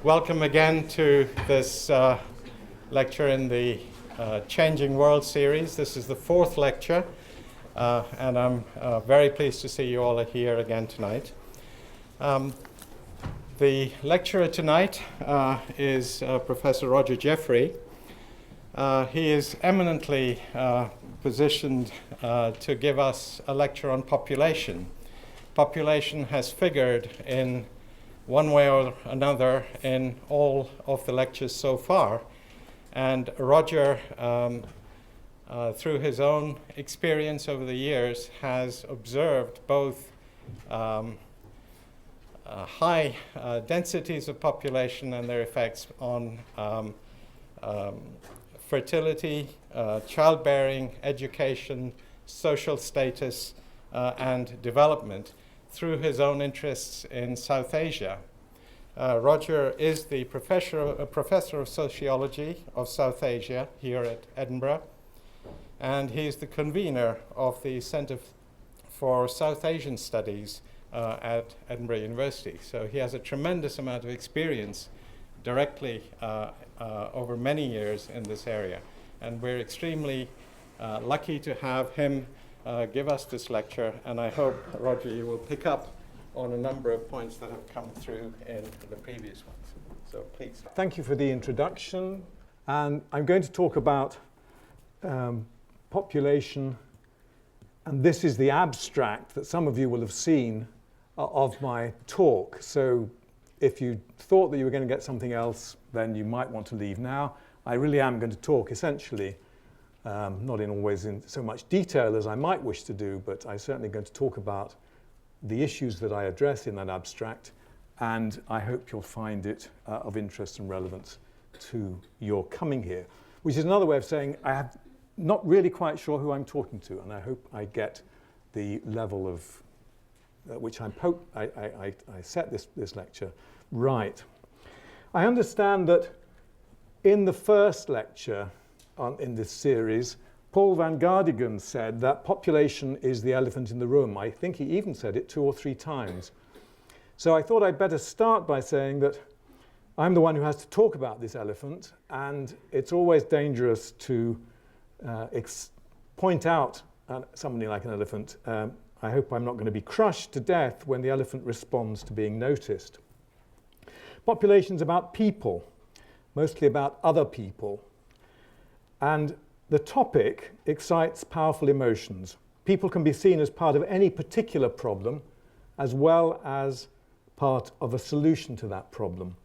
Welcome again to this lecture in the Changing World series. This is the fourth lecture, and I'm very pleased to see you all here again tonight. The lecturer tonight is Professor Roger Jeffery. He is eminently positioned to give us a lecture on population. Population has figured in one way or another in all of the lectures so far. And Roger, through his own experience over the years, has observed both high densities of population and their effects on fertility, childbearing, education, social status, and development through his own interests in South Asia. Roger is the professor of Sociology of South Asia here at Edinburgh, and he's the convener of the Centre for South Asian Studies at Edinburgh University. So he has a tremendous amount of experience directly over many years in this area, and we're extremely lucky to have him give us this lecture, and I hope, Roger, you will pick up on a number of points that have come through in the previous ones. So please. Thank you for the introduction, and I'm going to talk about population, and this is the abstract that some of you will have seen of my talk. So if you thought that you were going to get something else, then you might want to leave now. I really am going to talk essentially not in always in so much detail as I might wish to do, but I'm certainly going to talk about the issues that I address in that abstract, and I hope you'll find it of interest and relevance to your coming here, which is another way of saying I have not really quite sure who I'm talking to, and I hope I get the level of which I set this lecture right. I understand that in the first lecture in this series, Paul van Gaardingen said that population is the elephant in the room. I think he even said it 2 or 3 times. So I thought I'd better start by saying that I'm the one who has to talk about this elephant, and it's always dangerous to point out somebody like an elephant. I hope I'm not going to be crushed to death when the elephant responds to being noticed. Population's about people, mostly about other people. And the topic excites powerful emotions. People can be seen as part of any particular problem as well as part of a solution to that problem.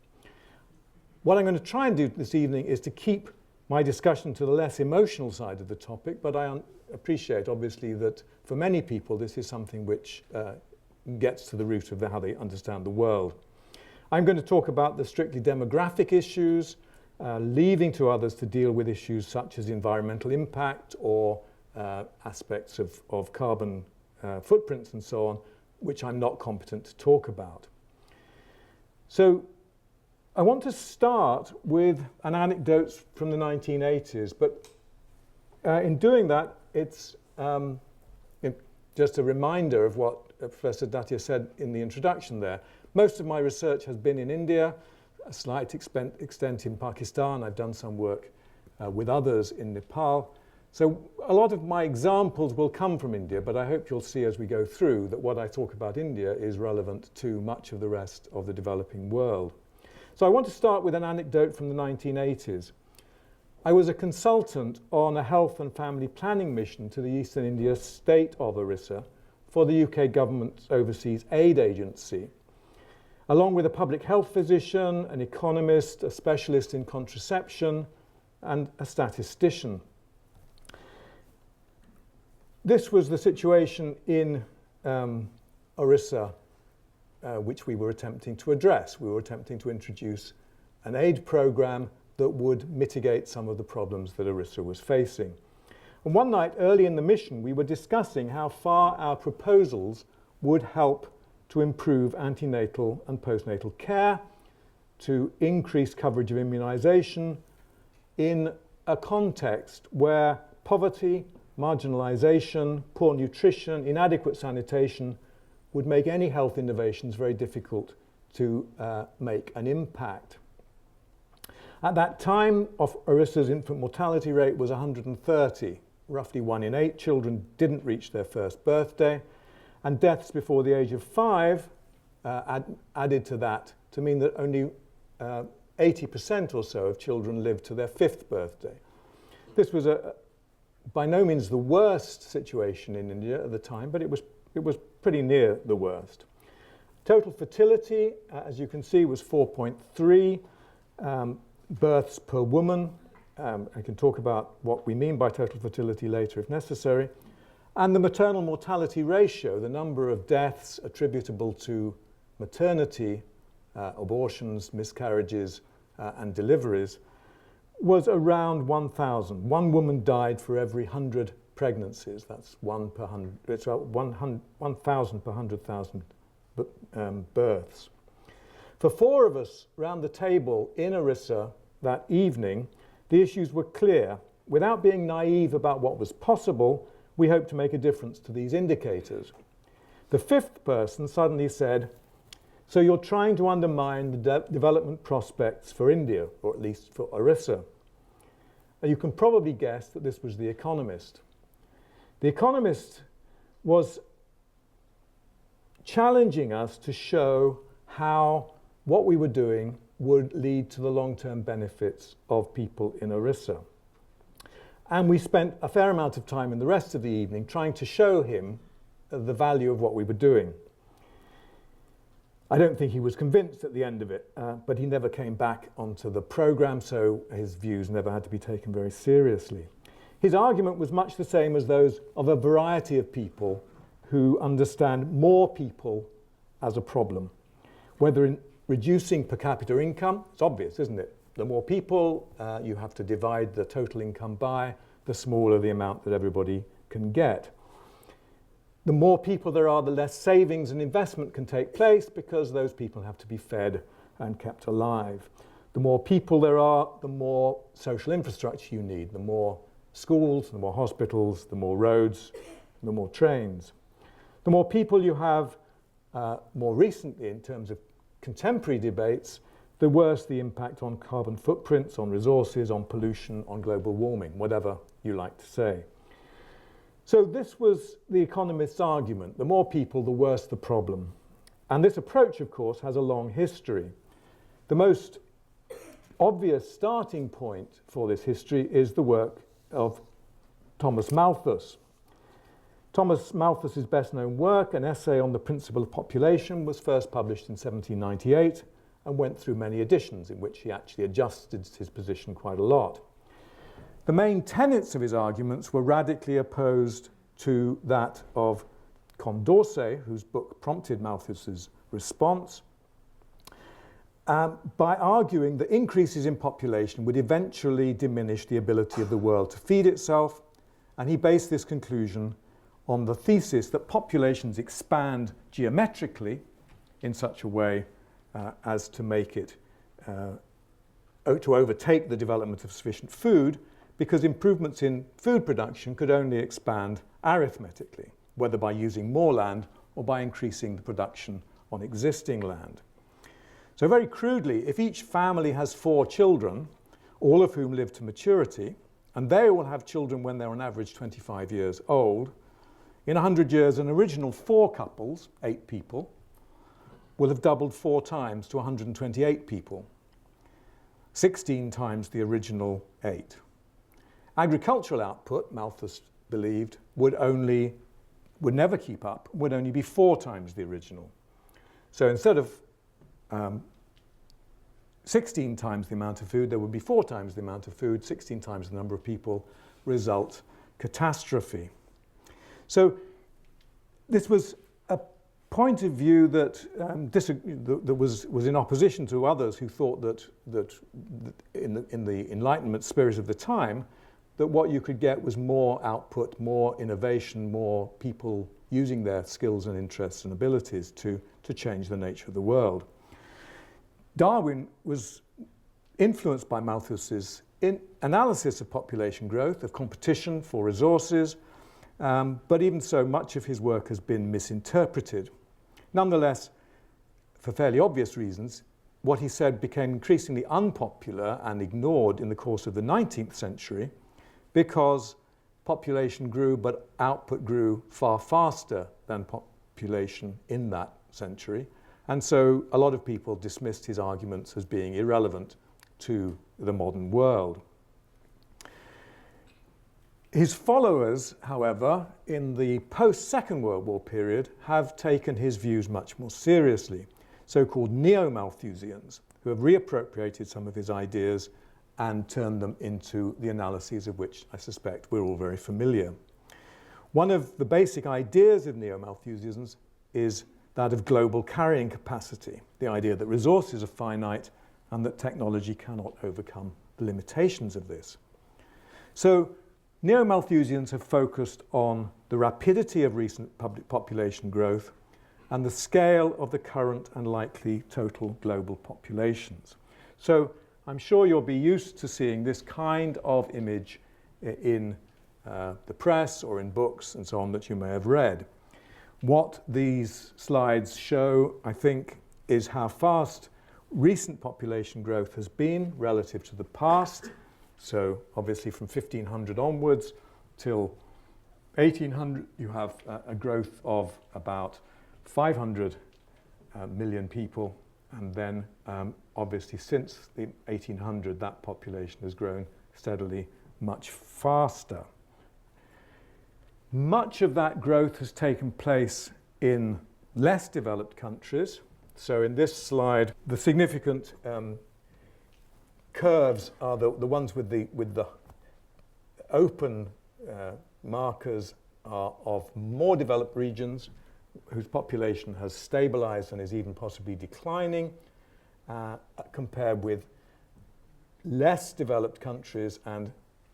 What I'm going to try and do this evening is to keep my discussion to the less emotional side of the topic, but I appreciate obviously that for many people this is something which gets to the root of how they understand the world. I'm going to talk about the strictly demographic issues, leaving to others to deal with issues such as environmental impact or aspects of carbon footprints and so on, which I'm not competent to talk about. So I want to start with an anecdote from the 1980s, but in doing that, it's just a reminder of what Professor Datia said in the introduction there. Most of my research has been in India, a slight extent in Pakistan. I've done some work with others in Nepal. So a lot of my examples will come from India, but I hope you'll see as we go through that what I talk about India is relevant to much of the rest of the developing world. So I want to start with an anecdote from the 1980s. I was a consultant on a health and family planning mission to the Eastern India state of Orissa for the UK government's overseas aid agency, along with a public health physician, an economist, a specialist in contraception, and a statistician. This was the situation in Orissa, which we were attempting to address. We were attempting to introduce an aid program that would mitigate some of the problems that Orissa was facing. And one night early in the mission, we were discussing how far our proposals would help to improve antenatal and postnatal care, to increase coverage of immunization in a context where poverty, marginalization, poor nutrition, inadequate sanitation would make any health innovations very difficult to make an impact. At that time, Orissa's infant mortality rate was 130. Roughly 1 in 8 children didn't reach their first birthday, and deaths before the age of 5 added to that to mean that only 80% or so of children lived to their 5th birthday. This was by no means the worst situation in India at the time, but it was pretty near the worst. Total fertility, as you can see, was 4.3 births per woman. I can talk about what we mean by total fertility later if necessary. And the maternal mortality ratio, the number of deaths attributable to maternity, abortions, miscarriages, and deliveries, was around 1,000. One woman died for every 100 pregnancies. That's 1 per 100. It's about 1,000 per 100,000 births. For 4 of us round the table in Orissa that evening, the issues were clear. Without being naive about what was possible, we hoped to make a difference to these indicators. The 5th person suddenly said, "So you're trying to undermine the development prospects for India, or at least for Orissa." And you can probably guess that this was The Economist. The Economist was challenging us to show how what we were doing would lead to the long-term benefits of people in Orissa. And we spent a fair amount of time in the rest of the evening trying to show him the value of what we were doing. I don't think he was convinced at the end of it, but he never came back onto the program, so his views never had to be taken very seriously. His argument was much the same as those of a variety of people who understand more people as a problem. Whether in reducing per capita income, it's obvious, isn't it? The more people you have to divide the total income by, the smaller the amount that everybody can get. The more people there are, the less savings and investment can take place because those people have to be fed and kept alive. The more people there are, the more social infrastructure you need. The more schools, the more hospitals, the more roads, the more trains. The more people you have more recently in terms of contemporary debates, the worse the impact on carbon footprints, on resources, on pollution, on global warming, whatever you like to say. So this was The Economist's argument. The more people, the worse the problem. And this approach, of course, has a long history. The most obvious starting point for this history is the work of Thomas Malthus. Thomas Malthus's best-known work, An Essay on the Principle of Population, was first published in 1798 and went through many editions in which he actually adjusted his position quite a lot. The main tenets of his arguments were radically opposed to that of Condorcet, whose book prompted Malthus's response, by arguing that increases in population would eventually diminish the ability of the world to feed itself, and he based this conclusion on the thesis that populations expand geometrically in such a way as to make it to overtake the development of sufficient food, because improvements in food production could only expand arithmetically, whether by using more land or by increasing the production on existing land. So very crudely, if each family has 4 children, all of whom live to maturity, and they will have children when they're on average 25 years old, in 100 years, an original 4 couples, 8 people, will have doubled 4 times to 128 people, 16 times the original 8. Agricultural output, Malthus believed, would never keep up, would only be 4 times the original. So instead of 16 times the amount of food, there would be 4 times the amount of food, 16 times the number of people, result catastrophe. So this was a point of view that was in opposition to others who thought that in the Enlightenment spirit of the time, that what you could get was more output, more innovation, more people using their skills and interests and abilities to change the nature of the world. Darwin was influenced by Malthus's analysis of population growth, of competition for resources, but even so, much of his work has been misinterpreted. Nonetheless, for fairly obvious reasons, what he said became increasingly unpopular and ignored in the course of the 19th century because population grew, but output grew far faster than population in that century. And so a lot of people dismissed his arguments as being irrelevant to the modern world. His followers, however, in the post-Second World War period, have taken his views much more seriously, so-called neo-Malthusians, who have reappropriated some of his ideas and turned them into the analyses of which I suspect we're all very familiar. One of the basic ideas of neo-Malthusians is that of global carrying capacity, the idea that resources are finite and that technology cannot overcome the limitations of this. So neo-Malthusians have focused on the rapidity of recent public population growth and the scale of the current and likely total global populations. So I'm sure you'll be used to seeing this kind of image in the press or in books and so on that you may have read. What these slides show, I think, is how fast recent population growth has been relative to the past. So obviously from 1500 onwards till 1800, you have a growth of about 500 million people. And then obviously since the 1800, that population has grown steadily much faster. Much of that growth has taken place in less developed countries. So in this slide, the significant curves are the ones with the open markers are of more developed regions whose population has stabilized and is even possibly declining, compared with less developed countries and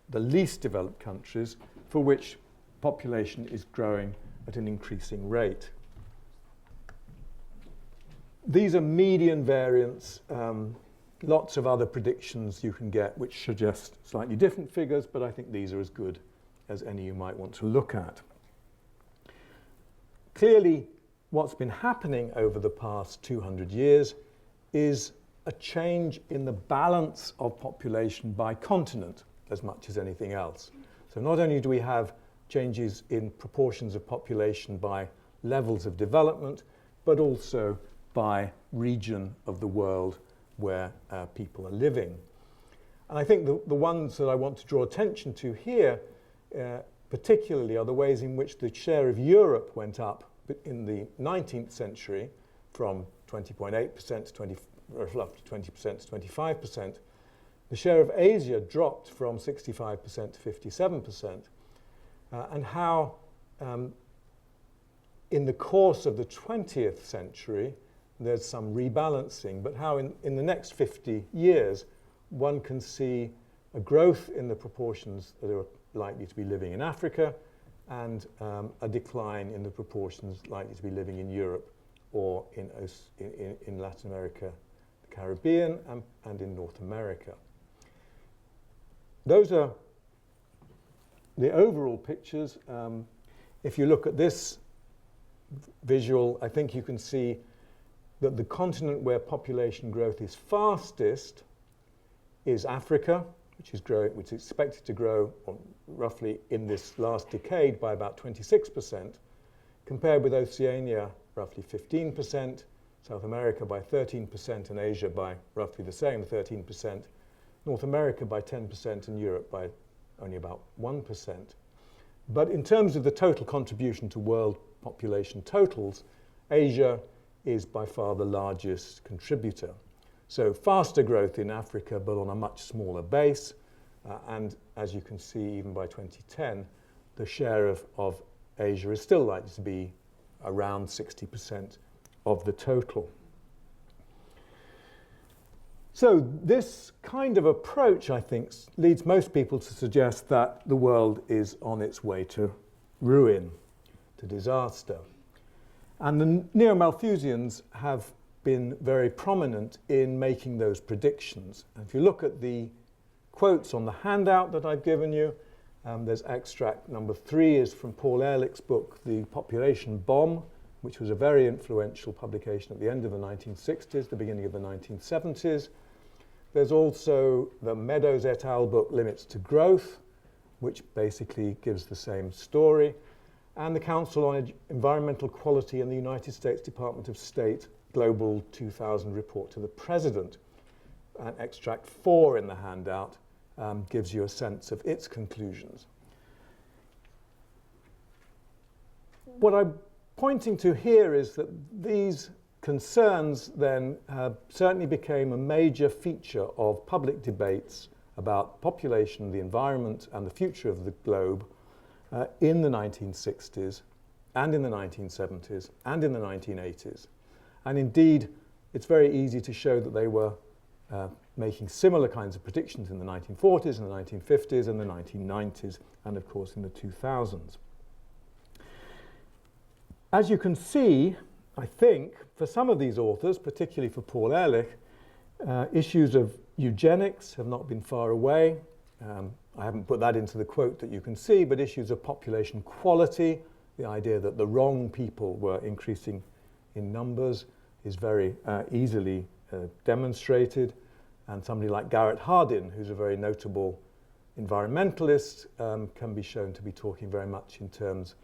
the least developed countries for which population is growing at an increasing rate. These are median variants. Lots of other predictions you can get which suggest slightly different figures, but I think these are as good as any you might want to look at. Clearly, what's been happening over the past 200 years is a change in the balance of population by continent as much as anything else. So not only do we have changes in proportions of population by levels of development, but also by region of the world where people are living. And I think the ones that I want to draw attention to here particularly are the ways in which the share of Europe went up in the 19th century from 20.8% to roughly 20% to 25%. The share of Asia dropped from 65% to 57%. And how in the course of the 20th century there's some rebalancing, but how in the next 50 years one can see a growth in the proportions that are likely to be living in Africa and a decline in the proportions likely to be living in Europe or in Latin America, the Caribbean, and in North America. Those are the overall pictures. If you look at this visual, I think you can see that the continent where population growth is fastest is Africa, which is expected to grow roughly in this last decade by about 26%, compared with Oceania, roughly 15%, South America by 13%, and Asia by roughly the same, 13%, North America by 10%, and Europe by only about 1%. But in terms of the total contribution to world population totals, Asia is by far the largest contributor. So faster growth in Africa, but on a much smaller base. And as you can see, even by 2010, the share of Asia is still likely to be around 60% of the total. So this kind of approach, I think, leads most people to suggest that the world is on its way to ruin, to disaster. And the neo-Malthusians have been very prominent in making those predictions. And if you look at the quotes on the handout that I've given you, there's extract number 3 is from Paul Ehrlich's book, The Population Bomb, which was a very influential publication at the end of the 1960s, the beginning of the 1970s. There's also the Meadows et al. Book, Limits to Growth, which basically gives the same story, and the Council on Environmental Quality in the United States Department of State Global 2000 Report to the President. And extract 4 in the handout gives you a sense of its conclusions. What I'm pointing to here is that these concerns then certainly became a major feature of public debates about population, the environment, and the future of the globe in the 1960s and in the 1970s and in the 1980s. And indeed, it's very easy to show that they were making similar kinds of predictions in the 1940s and the 1950s and the 1990s, and of course in the 2000s. As you can see, I think, for some of these authors, particularly for Paul Ehrlich, issues of eugenics have not been far away. I haven't put that into the quote that you can see, but issues of population quality, the idea that the wrong people were increasing in numbers, is very easily demonstrated. And somebody like Garrett Hardin, who's a very notable environmentalist, can be shown to be talking very much in terms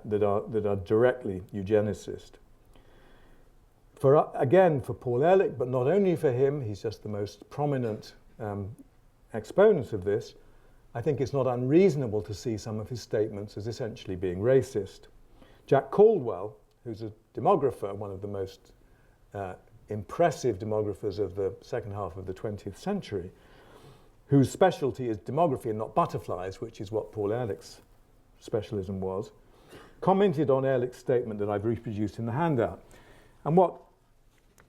that are directly eugenicist. Again, for Paul Ehrlich, but not only for him, he's just the most prominent exponent of this, I think it's not unreasonable to see some of his statements as essentially being racist. Jack Caldwell, who's a demographer, one of the most impressive demographers of the second half of the 20th century, whose specialty is demography and not butterflies, which is what Paul Ehrlich's specialism was, commented on Ehrlich's statement that I've reproduced in the handout. And what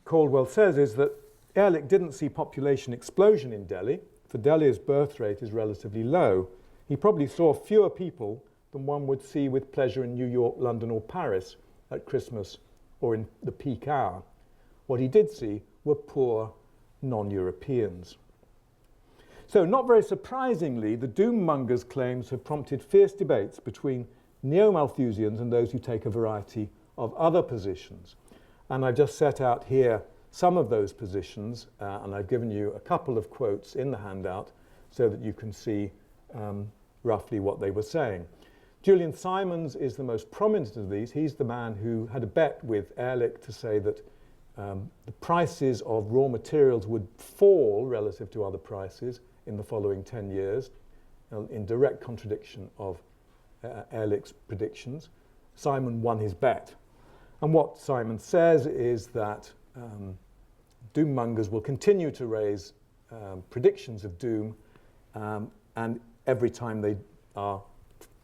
Caldwell says is that Ehrlich didn't see population explosion in Delhi, for Delhi's birth rate is relatively low. He probably saw fewer people than one would see with pleasure in New York, London, or Paris at Christmas or in the peak hour. What he did see were poor non-Europeans. So, not very surprisingly, the doom-mongers' claims have prompted fierce debates between neo-Malthusians and those who take a variety of other positions. And I've just set out here some of those positions, and I've given you a couple of quotes in the handout so that you can see roughly what they were saying. Julian Simon is the most prominent of these. He's the man who had a bet with Ehrlich to say that the prices of raw materials would fall relative to other prices in the following 10 years, in direct contradiction of Ehrlich's predictions. Simon won his bet. And what Simon says is that doom-mongers will continue to raise predictions of doom, and every time they are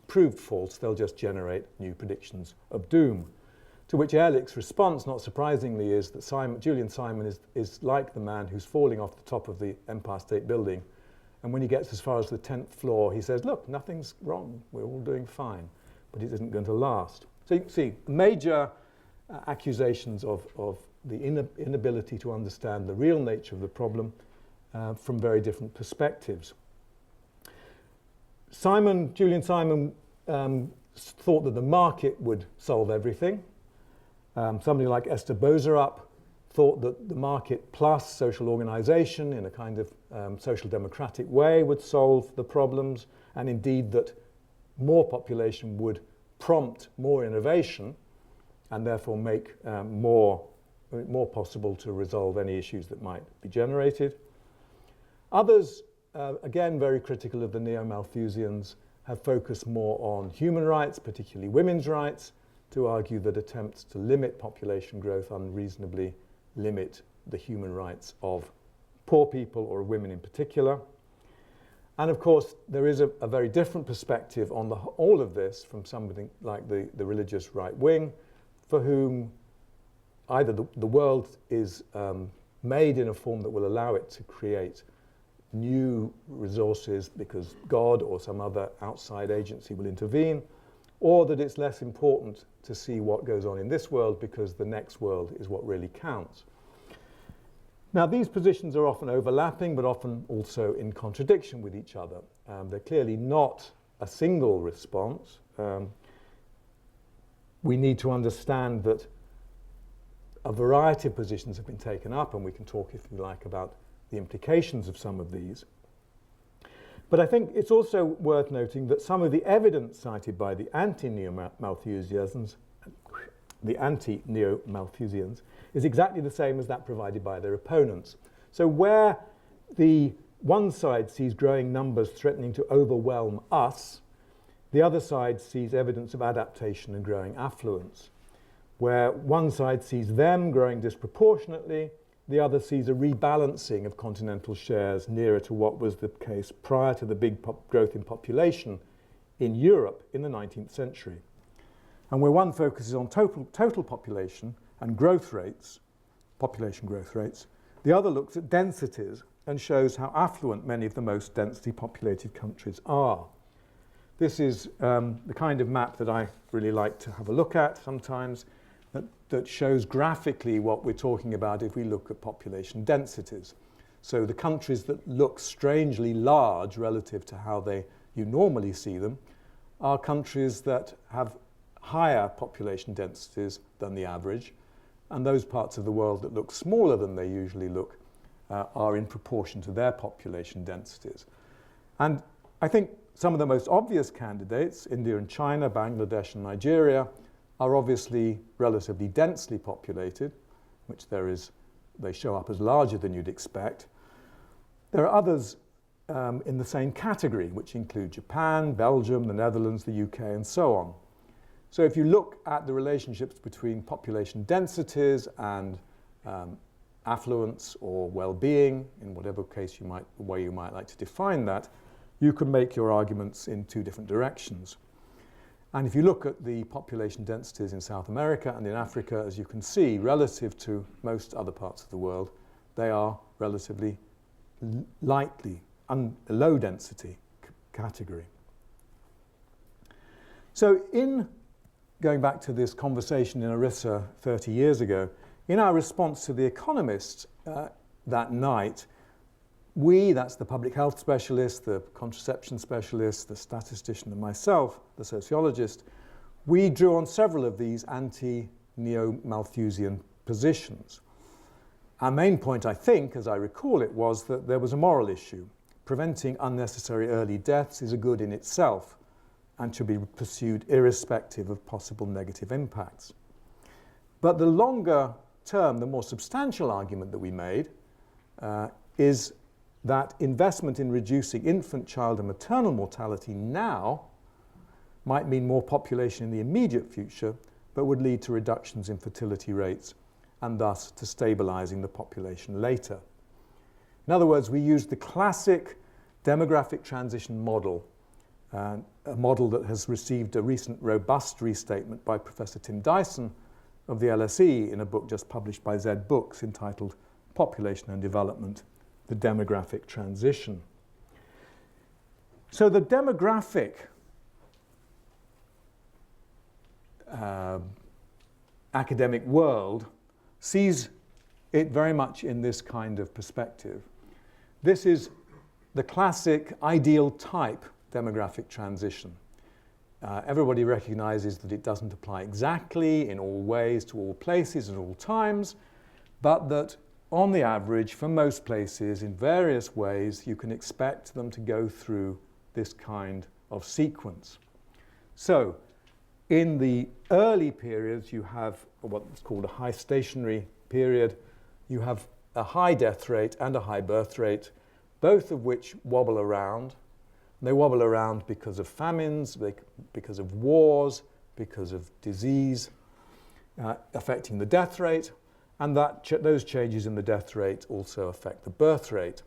proved false, they'll just generate new predictions of doom. To which Ehrlich's response, not surprisingly, is that Julian Simon is like the man who's falling off the top of the Empire State Building, and when he gets as far as the 10th floor, he says, look, nothing's wrong, we're all doing fine, but it isn't going to last. So you can see major accusations of the inability to understand the real nature of the problem from very different perspectives. Julian Simon thought that the market would solve everything. Somebody like Esther Boserup thought that the market plus social organization in a kind of social democratic way would solve the problems, and indeed that more population would prompt more innovation and therefore make more possible to resolve any issues that might be generated. Others, again very critical of the neo-Malthusians, have focused more on human rights, particularly women's rights, to argue that attempts to limit population growth unreasonably limit the human rights of poor people or women in particular. And of course, there is a very different perspective on all of this from somebody like the religious right wing, for whom either the world is made in a form that will allow it to create new resources because God or some other outside agency will intervene, or that it's less important to see what goes on in this world because the next world is what really counts. Now, these positions are often overlapping, but often also in contradiction with each other. They're clearly not a single response. we need to understand that a variety of positions have been taken up, and we can talk, if you like, about the implications of some of these. But I think it's also worth noting that some of the evidence cited by the anti-Neo-Malthusians is exactly the same as that provided by their opponents. So where the one side sees growing numbers threatening to overwhelm us, the other side sees evidence of adaptation and growing affluence. Where one side sees them growing disproportionately, the other sees a rebalancing of continental shares nearer to what was the case prior to the big growth in population in Europe in the 19th century. And where one focuses on total population and growth rates, population growth rates, the other looks at densities and shows how affluent many of the most densely populated countries are. This is the kind of map that I really like to have a look at sometimes, that shows graphically what we're talking about if we look at population densities. So the countries that look strangely large relative to how you normally see them are countries that have higher population densities than the average, and those parts of the world that look smaller than they usually look are in proportion to their population densities. And I think some of the most obvious candidates, India and China, Bangladesh and Nigeria, are obviously relatively densely populated, which they show up as larger than you'd expect. There are others in the same category, which include Japan, Belgium, the Netherlands, the UK, and so on. So if you look at the relationships between population densities and affluence or well-being, in whatever way you might like to define that, you can make your arguments in two different directions. And if you look at the population densities in South America and in Africa, as you can see, relative to most other parts of the world, they are relatively lightly low density category. So in going back to this conversation in Orissa 30 years ago, in our response to The Economist that night, that's the public health specialist, the contraception specialist, the statistician, and myself, the sociologist, we drew on several of these anti-Neo-Malthusian positions. Our main point, I think, as I recall it, was that there was a moral issue. Preventing unnecessary early deaths is a good in itself and should be pursued irrespective of possible negative impacts. But the longer term, the more substantial argument that we made is that investment in reducing infant, child, and maternal mortality now might mean more population in the immediate future, but would lead to reductions in fertility rates and thus to stabilizing the population later. In other words, we used the classic demographic transition model, a model that has received a recent robust restatement by Professor Tim Dyson of the LSE in a book just published by Z Books entitled Population and Development: The Demographic Transition. So the demographic academic world sees it very much in this kind of perspective. This is the classic ideal type demographic transition. Everybody recognizes that it doesn't apply exactly in all ways to all places at all times, but that on the average, for most places, in various ways, you can expect them to go through this kind of sequence. So, in the early periods, you have what's called a high stationary period. You have a high death rate and a high birth rate, both of which wobble around. They wobble around because of famines, because of wars, because of disease affecting the death rate, and those changes in the death rate also affect the birth rate.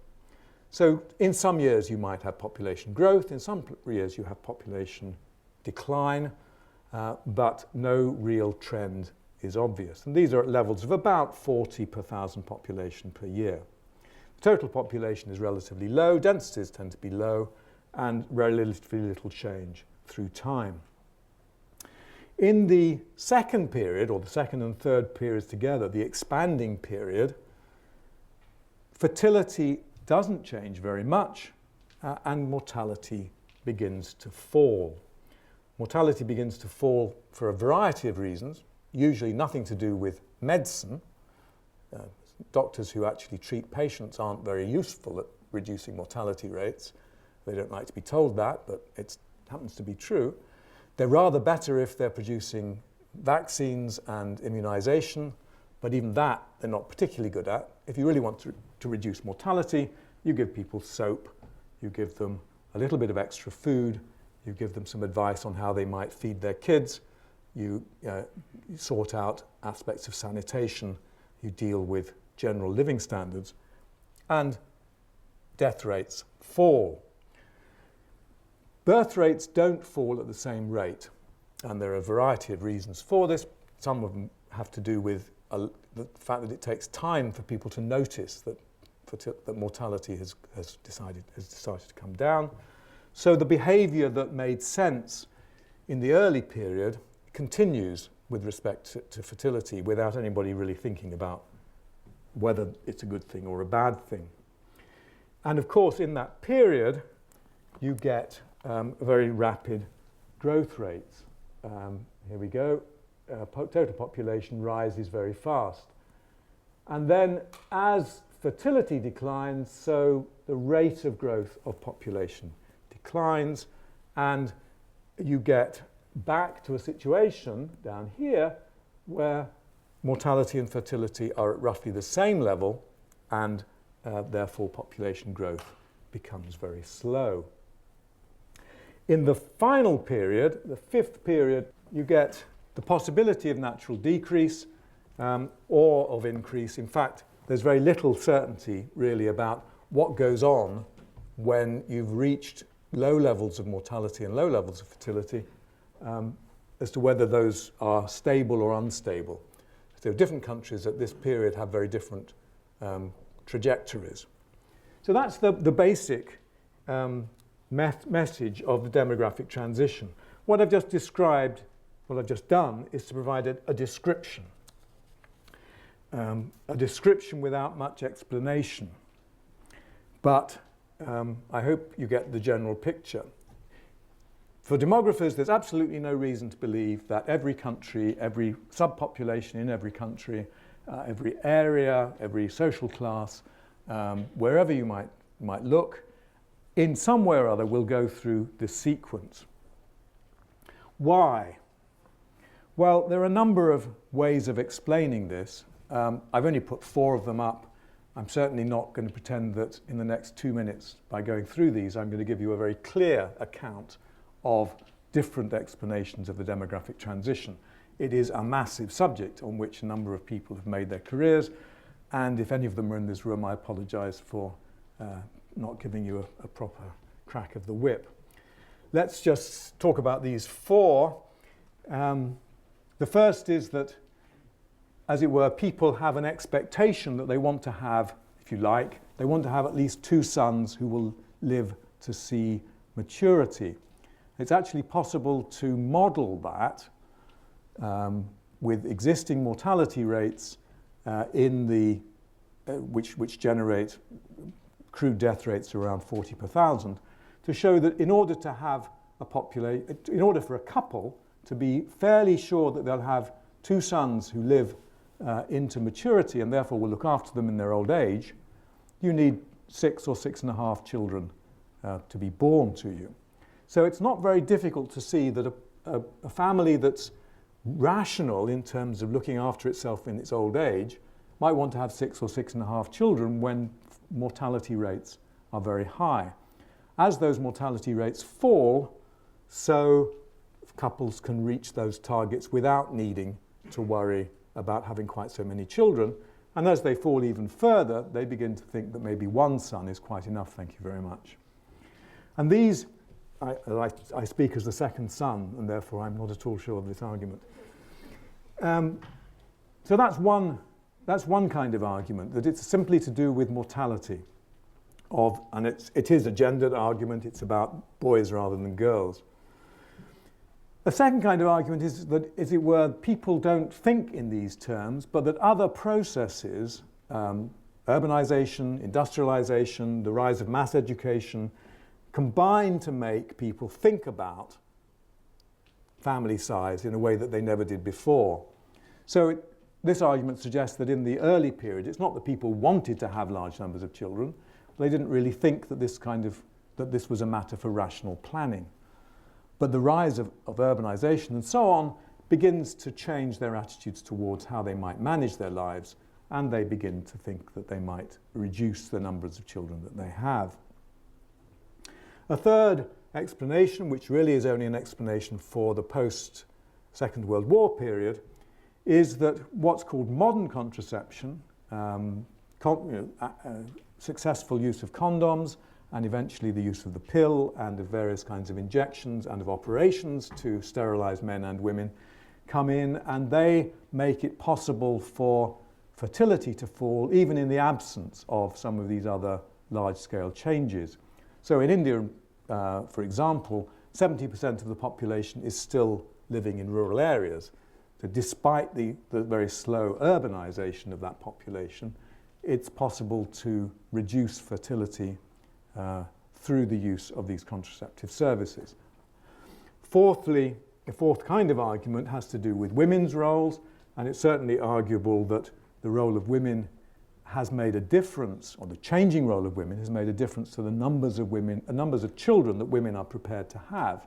So in some years you might have population growth, in some years you have population decline, but no real trend is obvious. And these are at levels of about 40 per thousand population per year. Total population is relatively low, densities tend to be low, and relatively little change through time. In the second period, or the second and third periods together, the expanding period, fertility doesn't change very much, and mortality begins to fall. mortality begins to fall for a variety of reasons, usually nothing to do with medicine. Doctors who actually treat patients aren't very useful at reducing mortality rates. They don't like to be told that, but it happens to be true. They're rather better if they're producing vaccines and immunization, but even that they're not particularly good at. If you really want to reduce mortality, you give people soap, you give them a little bit of extra food, you give them some advice on how they might feed their kids, you sort out aspects of sanitation, you deal with general living standards, and death rates fall. Birth rates don't fall at the same rate, and there are a variety of reasons for this. Some of them have to do with the fact that it takes time for people to notice that mortality has started to come down. So the behaviour that made sense in the early period continues with respect to fertility without anybody really thinking about whether it's a good thing or a bad thing. And of course, in that period, you get very rapid growth rates. Here we go. Total population rises very fast. And then as fertility declines, so the rate of growth of population declines, and you get back to a situation down here where mortality and fertility are at roughly the same level, and therefore population growth becomes very slow. In the final period, the fifth period, you get the possibility of natural decrease or of increase. In fact, there's very little certainty really about what goes on when you've reached low levels of mortality and low levels of fertility as to whether those are stable or unstable. So different countries at this period have very different trajectories. So that's the basic message of the demographic transition. What I've just described, what I've just done, is to provide a description. A description without much explanation. But I hope you get the general picture. For demographers, there's absolutely no reason to believe that every country, every subpopulation in every country, every area, every social class, wherever you might look, in some way or other will go through this sequence. Why? Well, there are a number of ways of explaining this. I've only put 4 of them up. I'm certainly not going to pretend that in the next 2 minutes, by going through these, I'm going to give you a very clear account of different explanations of the demographic transition. It is a massive subject on which a number of people have made their careers, and if any of them are in this room, I apologize for not giving you a proper crack of the whip. Let's just talk about these 4. The first is that, as it were, people have an expectation that they want to have, if you like, they want to have at least 2 sons who will live to see maturity. It's actually possible to model that with existing mortality rates which generate crude death rates around 40 per thousand, to show that in order to have in order for a couple to be fairly sure that they'll have 2 sons who live into maturity and therefore will look after them in their old age, you need 6 or 6.5 children to be born to you. So it's not very difficult to see that a family that's rational in terms of looking after itself in its old age might want to have 6 or 6.5 children when mortality rates are very high. As those mortality rates fall, so couples can reach those targets without needing to worry about having quite so many children. And as they fall even further, they begin to think that maybe 1 son is quite enough, thank you very much. And these, I speak as the second son, and therefore I'm not at all sure of this argument. So that's one kind of argument, that it's simply to do with mortality. And it is a gendered argument, it's about boys rather than girls. A second kind of argument is that, as it were, people don't think in these terms, but that other processes, urbanization, industrialization, the rise of mass education, combine to make people think about family size in a way that they never did before. So this argument suggests that in the early period, it's not that people wanted to have large numbers of children, they didn't really think that this was a matter for rational planning. But the rise of urbanization and so on begins to change their attitudes towards how they might manage their lives, and they begin to think that they might reduce the numbers of children that they have. A third explanation, which really is only an explanation for the post-Second World War period, is that what's called modern contraception, successful use of condoms, and eventually the use of the pill and of various kinds of injections and of operations to sterilize men and women, come in, and they make it possible for fertility to fall even in the absence of some of these other large-scale changes. So in India, for example, 70% of the population is still living in rural areas. So despite the very slow urbanization of that population, it's possible to reduce fertility through the use of these contraceptive services. Fourthly, a fourth kind of argument has to do with women's roles, and it's certainly arguable that the role of women has made a difference, or the changing role of women has made a difference to the numbers of children that women are prepared to have.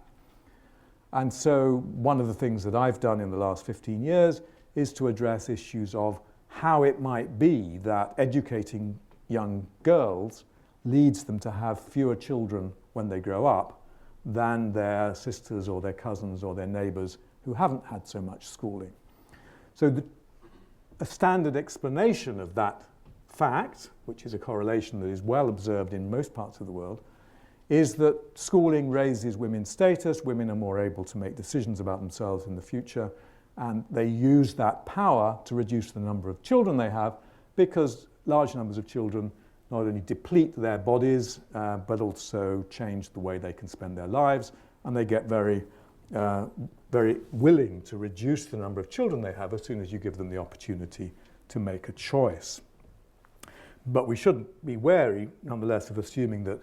And so one of the things that I've done in the last 15 years is to address issues of how it might be that educating young girls leads them to have fewer children when they grow up than their sisters or their cousins or their neighbours who haven't had so much schooling. So a standard explanation of that fact, which is a correlation that is well observed in most parts of the world, is that schooling raises women's status, women are more able to make decisions about themselves in the future, and they use that power to reduce the number of children they have, because large numbers of children not only deplete their bodies, but also change the way they can spend their lives, and they get very willing to reduce the number of children they have as soon as you give them the opportunity to make a choice. But we should be wary, nonetheless, of assuming that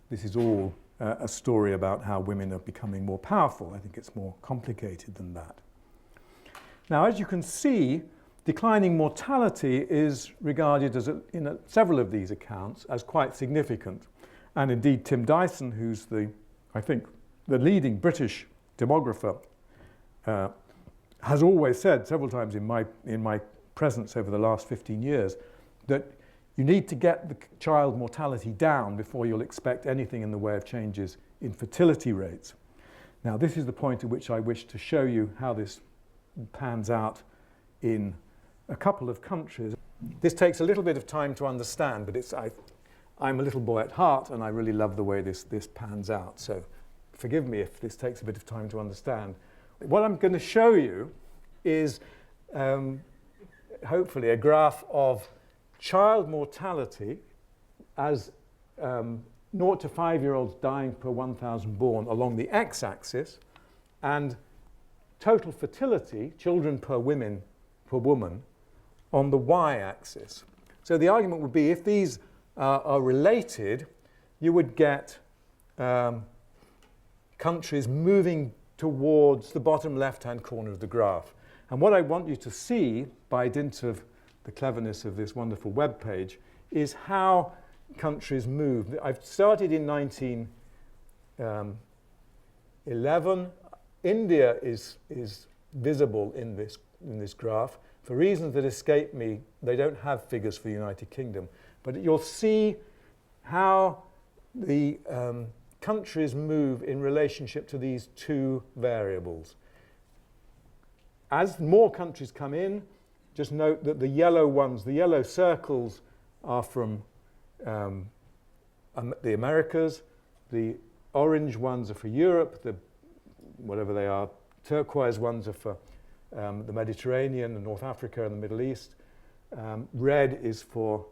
this is all a story about how women are becoming more powerful. I think it's more complicated than that. Now, as you can see, declining mortality is regarded as, in several of these accounts, as quite significant. And indeed, Tim Dyson, who's I think, the leading British demographer, has always said several times in my presence over the last 15 years that you need to get the child mortality down before you'll expect anything in the way of changes in fertility rates. Now, this is the point at which I wish to show you how this pans out in a couple of countries. This takes a little bit of time to understand, but I'm a little boy at heart, and I really love the way this pans out. So forgive me if this takes a bit of time to understand. What I'm going to show you is hopefully a graph of child mortality as 0 to 5-year-olds dying per 1,000 born along the x-axis, and total fertility, children per woman, on the y-axis. So the argument would be if these are related, you would get countries moving towards the bottom left-hand corner of the graph. And what I want you to see, by dint of the cleverness of this wonderful web page, is how countries move. I've started in 1911. India is visible in this graph. For reasons that escape me, they don't have figures for the United Kingdom. But you'll see how the countries move in relationship to these two variables. As more countries come in, just note that the yellow circles are from the Americas, the orange ones are for Europe, whatever they are, turquoise ones are for the Mediterranean and North Africa and the Middle East. Red is for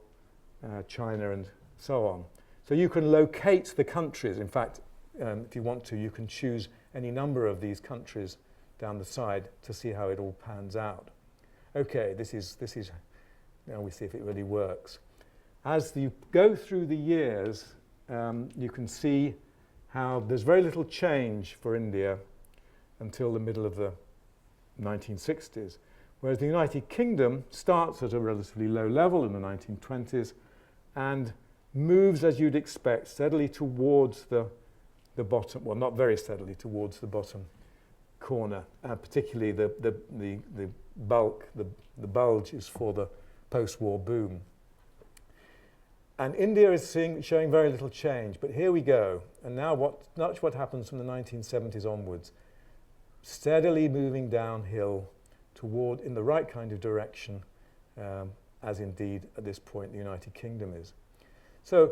China and so on. So you can locate the countries. In fact, if you want to, you can choose any number of these countries down the side to see how it all pans out. Okay, this is now we see if it really works. As you go through the years, you can see how there's very little change for India until the middle of the 1960s. Whereas the United Kingdom starts at a relatively low level in the 1920s and moves, as you'd expect, steadily towards the bottom, well, not very steadily, towards the bottom corner, particularly the bulge is for the post-war boom. And India is showing very little change, but here we go. And now what happens from the 1970s onwards? Steadily moving downhill toward, in the right kind of direction, as indeed at this point the United Kingdom is. So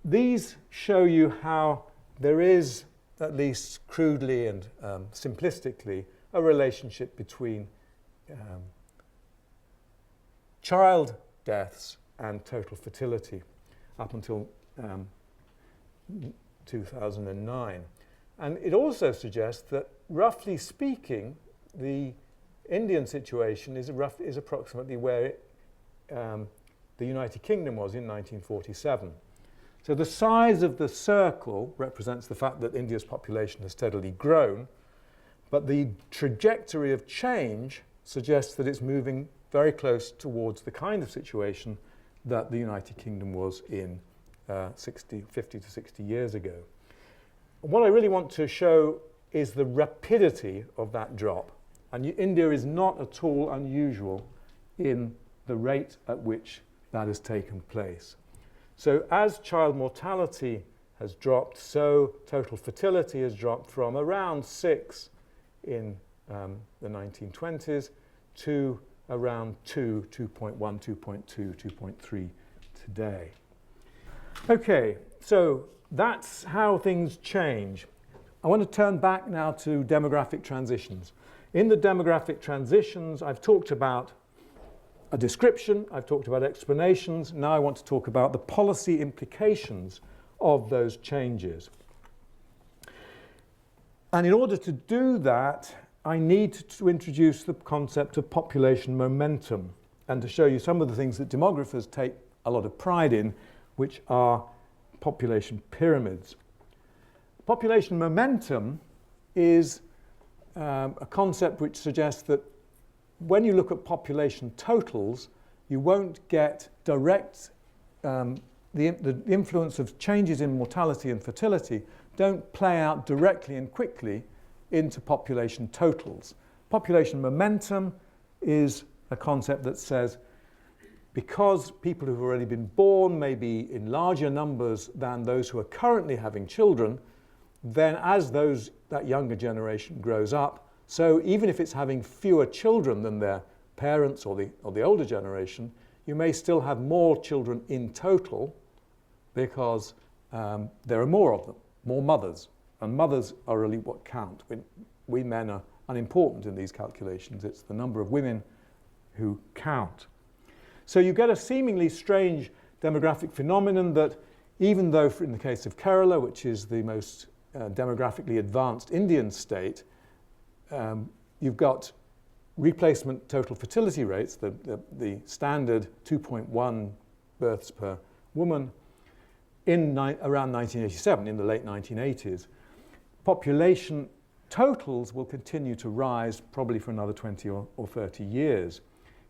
these show you how there is, at least crudely and simplistically, a relationship between child deaths and total fertility up until 2009. And it also suggests that, roughly speaking, the Indian situation is approximately where the United Kingdom was in 1947. So the size of the circle represents the fact that India's population has steadily grown, but the trajectory of change suggests that it's moving very close towards the kind of situation that the United Kingdom was in 50 to 60 years ago. What I really want to show is the rapidity of that drop. And India is not at all unusual in the rate at which that has taken place. So as child mortality has dropped, so total fertility has dropped from around 6 in the 1920s to around 2.1, 2.2, 2.3 today. Okay, so that's how things change. I want to turn back now to demographic transitions. In the demographic transitions, I've talked about a description, I've talked about explanations. Now I want to talk about the policy implications of those changes. And in order to do that, I need to introduce the concept of population momentum and to show you some of the things that demographers take a lot of pride in, which are population pyramids. Population momentum is a concept which suggests that when you look at population totals, you won't get direct, the influence of changes in mortality and fertility don't play out directly and quickly into population totals. Population momentum is a concept that says because people who've already been born may be in larger numbers than those who are currently having children, then as that younger generation grows up, so even if it's having fewer children than their parents or the older generation, you may still have more children in total because there are more of them, more mothers. And mothers are really what count. We men are unimportant in these calculations. It's the number of women who count. So you get a seemingly strange demographic phenomenon that even though in the case of Kerala, which is the most demographically advanced Indian state, you've got replacement total fertility rates, the standard 2.1 births per woman around 1987, in the late 1980s. Population totals will continue to rise probably for another 20 or 30 years.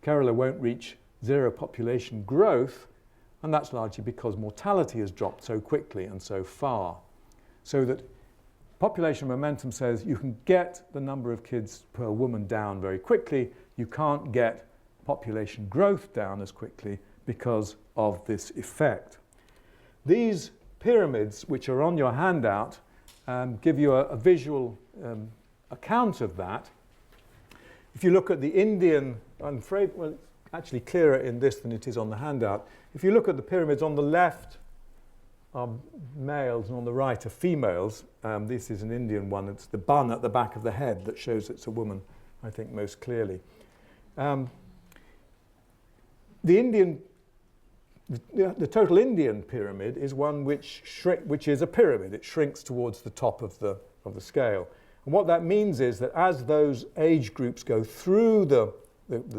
Kerala won't reach zero population growth, and that's largely because mortality has dropped so quickly and so far. So that population momentum says you can get the number of kids per woman down very quickly. You can't get population growth down as quickly because of this effect. These pyramids, which are on your handout, give you a visual account of that. If you look at the Indian, I'm afraid, well, it's actually clearer in this than it is on the handout. If you look at the pyramids, on the left are males and on the right are females. This is an Indian one. It's the bun at the back of the head that shows it's a woman, I think, most clearly. The total Indian pyramid is one which is a pyramid. It shrinks towards the top of the scale. And what that means is that as those age groups go through the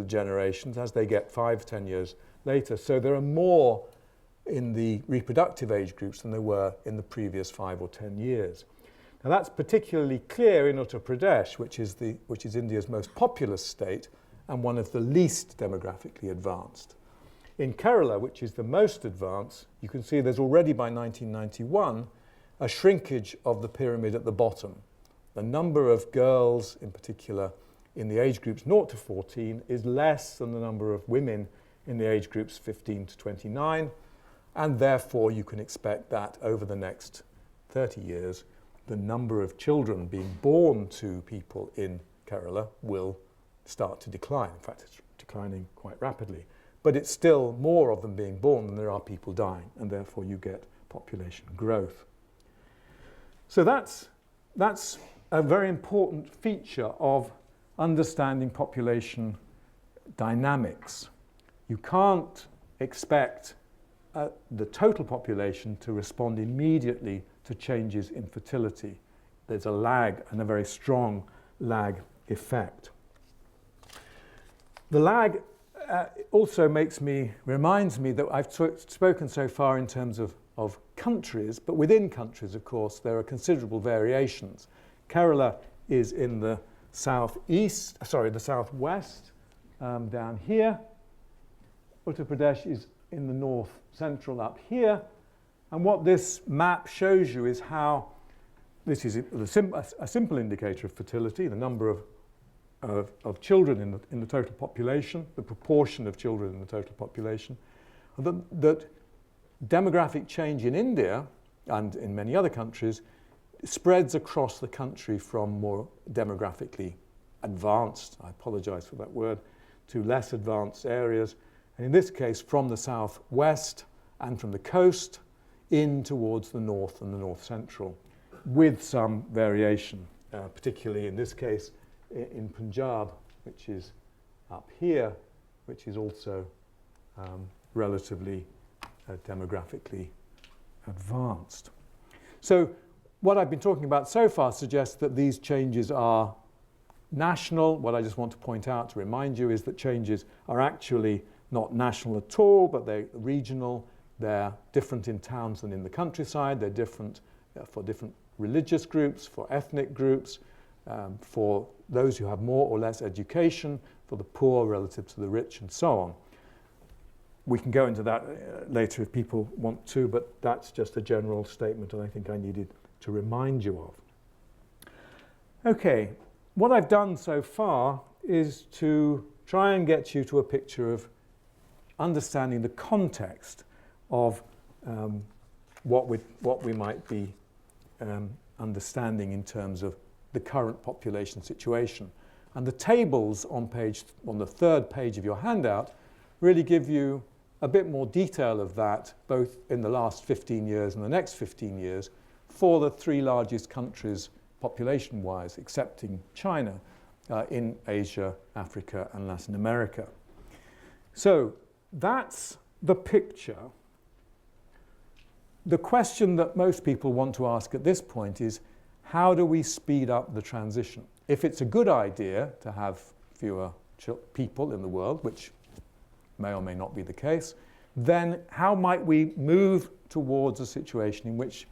generations, as they get 5-10 years later, so there are more in the reproductive age groups than there were in the previous 5 or 10 years. Now that's particularly clear in Uttar Pradesh, which is India's most populous state and one of the least demographically advanced. In Kerala, which is the most advanced, you can see there's already by 1991 a shrinkage of the pyramid at the bottom. The number of girls, in particular, in the age groups 0 to 14 is less than the number of women in the age groups 15 to 29, and therefore you can expect that over the next 30 years, the number of children being born to people in Kerala will start to decline. In fact, it's declining quite rapidly. But it's still more of them being born than there are people dying, and therefore you get population growth. So that's a very important feature of understanding population dynamics. You can't expect the total population to respond immediately to changes in fertility. There's a lag, and a very strong lag effect. The lag also reminds me that I've spoken so far in terms of countries, but within countries, of course, there are considerable variations. Kerala is in the southwest, down here. Uttar Pradesh is in the north central up here. And what this map shows you is how this is a simple indicator of fertility, the number of children in the total population, the proportion of children in the total population. That demographic change in India and in many other countries spreads across the country from more demographically advanced, I apologize for that word, to less advanced areas. And in this case, from the southwest and from the coast in towards the north and the north central, with some variation, particularly in this case in Punjab, which is up here, which is also relatively demographically advanced. So what I've been talking about so far suggests that these changes are national. What I just want to point out to remind you is that changes are actually not national at all, but they're regional. They're different in towns than in the countryside. They're different for different religious groups, for ethnic groups, for those who have more or less education, for the poor relative to the rich, and so on. We can go into that later if people want to, but that's just a general statement that I think I needed to remind you of. Okay, what I've done so far is to try and get you to a picture of understanding the context of what we might be understanding in terms of the current population situation. And the tables on the third page of your handout really give you a bit more detail of that, both in the last 15 years and the next 15 years, for the three largest countries population-wise, excepting China, in Asia, Africa, and Latin America. So that's the picture. The question that most people want to ask at this point is, how do we speed up the transition? If it's a good idea to have fewer people in the world, which may or may not be the case, then how might we move towards a situation in which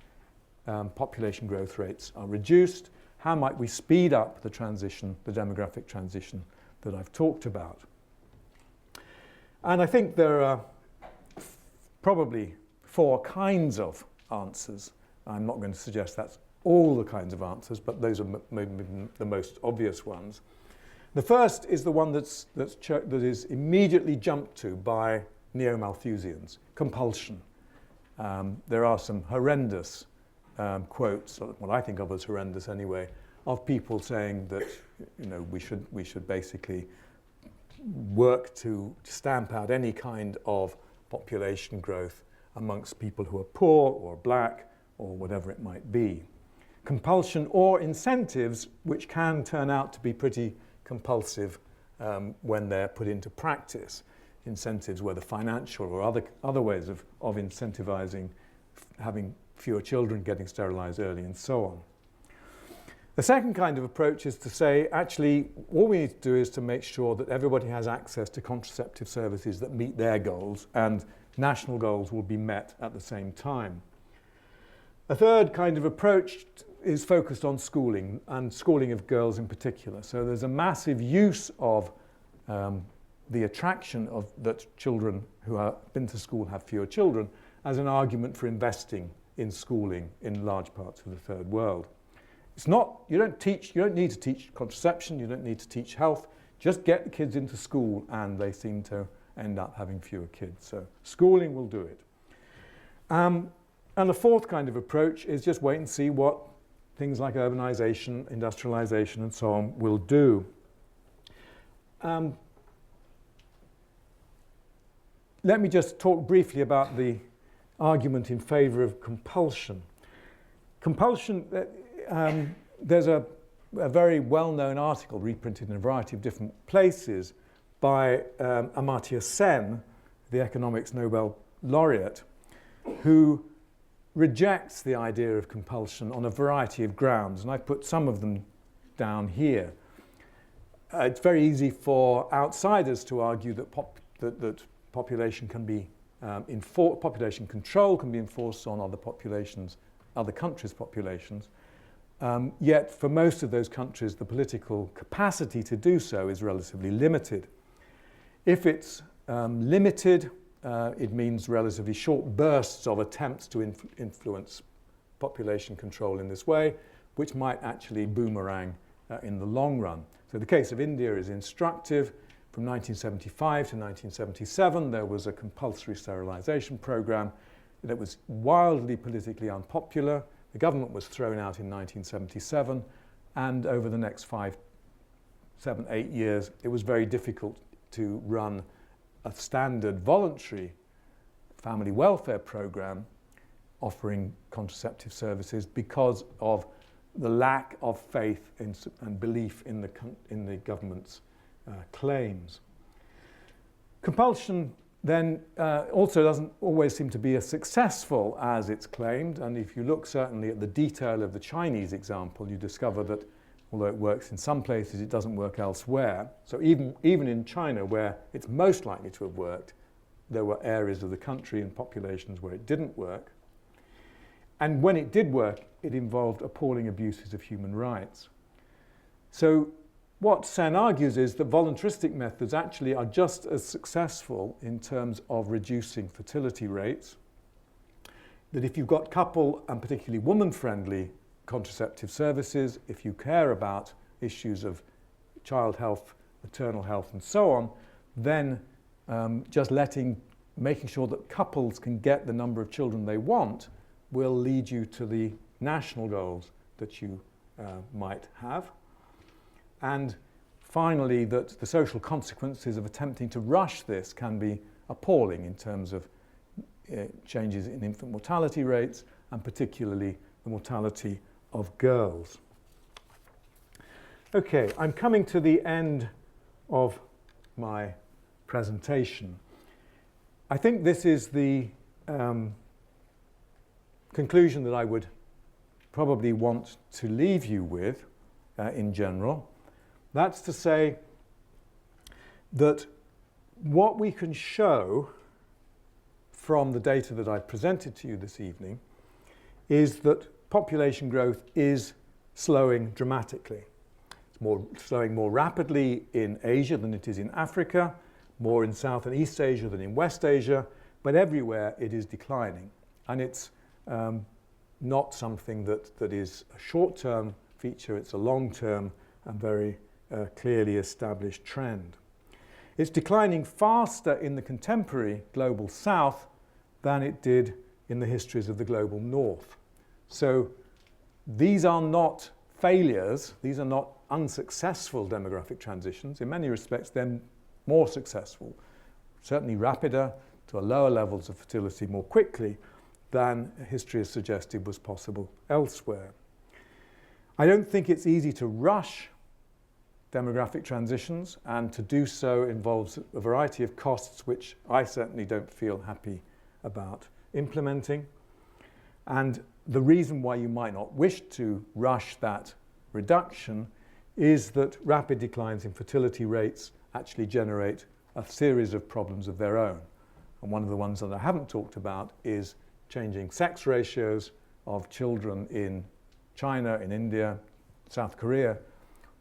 population growth rates are reduced? How might we speed up the transition, the demographic transition that I've talked about? And I think there are probably 4 kinds of answers. I'm not going to suggest that's all the kinds of answers, but those are maybe the most obvious ones. The first is the one that is immediately jumped to by neo-Malthusians: compulsion. There are some horrendous quotes, what I think of as horrendous anyway, of people saying that we should basically work to stamp out any kind of population growth amongst people who are poor or black or whatever it might be. Compulsion or incentives, which can turn out to be pretty compulsive when they're put into practice. Incentives, whether financial or other ways of incentivizing having fewer children, getting sterilized early, and so on. The second kind of approach is to say, actually, all we need to do is to make sure that everybody has access to contraceptive services that meet their goals, and national goals will be met at the same time. A third kind of approach is focused on schooling, and schooling of girls in particular. So there's a massive use of the attraction of that children who have been to school have fewer children as an argument for investing in schooling in large parts of the third world. It's not, you don't need to teach contraception, you don't need to teach health, just get the kids into school and they seem to end up having fewer kids. So schooling will do it. And the fourth kind of approach is just wait and see what things like urbanization, industrialization and so on will do. Let me just talk briefly about the argument in favor of compulsion. Compulsion, there's a very well-known article reprinted in a variety of different places by Amartya Sen, the economics Nobel laureate, who rejects the idea of compulsion on a variety of grounds, and I've put some of them down here. It's very easy for outsiders to argue that population can be population control can be enforced on other populations, other countries' populations. Yet for most of those countries, the political capacity to do so is relatively limited. If it's limited, it means relatively short bursts of attempts to influence population control in this way, which might actually boomerang in the long run. So the case of India is instructive. From 1975 to 1977, there was a compulsory sterilization program that was wildly politically unpopular. The government was thrown out in 1977, and over the next 5, 7, 8 years, it was very difficult to run a standard voluntary family welfare program offering contraceptive services because of the lack of faith and belief in the government's claims. Compulsion then also doesn't always seem to be as successful as it's claimed, and if you look certainly at the detail of the Chinese example, you discover that although it works in some places, it doesn't work elsewhere. So even in China, where it's most likely to have worked, there were areas of the country and populations where it didn't work. And when it did work, it involved appalling abuses of human rights. So what Sen argues is that voluntaristic methods actually are just as successful in terms of reducing fertility rates, that if you've got couple and particularly woman-friendly contraceptive services, if you care about issues of child health, maternal health and so on, then just making sure that couples can get the number of children they want will lead you to the national goals that you might have. And finally, that the social consequences of attempting to rush this can be appalling in terms of changes in infant mortality rates and particularly the mortality of girls. Okay, I'm coming to the end of my presentation. I think this is the conclusion that I would probably want to leave you with in general. That's to say that what we can show from the data that I've presented to you this evening is that population growth is slowing dramatically. It's slowing more rapidly in Asia than it is in Africa, more in South and East Asia than in West Asia, but everywhere it is declining. And it's not something that is a short-term feature, it's a long-term and very clearly established trend. It's declining faster in the contemporary global South than it did in the histories of the global North. So these are not failures, these are not unsuccessful demographic transitions. In many respects, they're more successful, certainly rapider, to lower levels of fertility more quickly than history has suggested was possible elsewhere. I don't think it's easy to rush demographic transitions, and to do so involves a variety of costs which I certainly don't feel happy about implementing. And the reason why you might not wish to rush that reduction is that rapid declines in fertility rates actually generate a series of problems of their own. And one of the ones that I haven't talked about is changing sex ratios of children in China, in India, South Korea,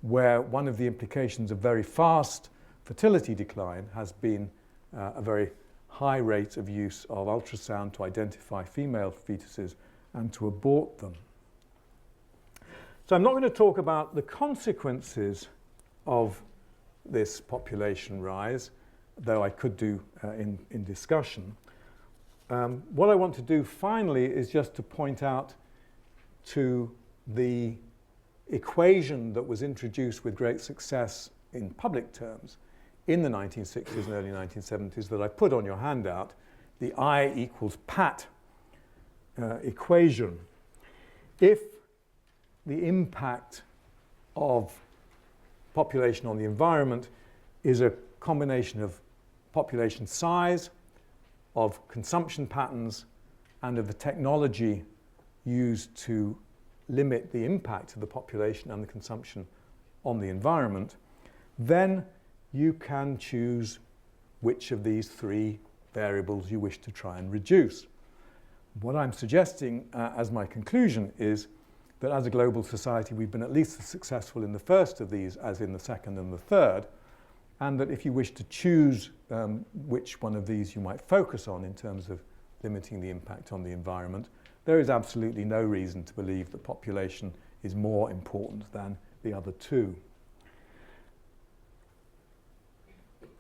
where one of the implications of very fast fertility decline has been a very high rate of use of ultrasound to identify female fetuses and to abort them. So I'm not going to talk about the consequences of this population rise, though I could do in discussion. What I want to do finally is just to point out to the equation that was introduced with great success in public terms in the 1960s and early 1970s that I put on your handout, the I equals PAT equation. If the impact of population on the environment is a combination of population size, of consumption patterns, and of the technology used to limit the impact of the population and the consumption on the environment, then you can choose which of these three variables you wish to try and reduce. What I'm suggesting as my conclusion is that as a global society we've been at least as successful in the first of these as in the second and the third, and that if you wish to choose which one of these you might focus on in terms of limiting the impact on the environment, there is absolutely no reason to believe that population is more important than the other two.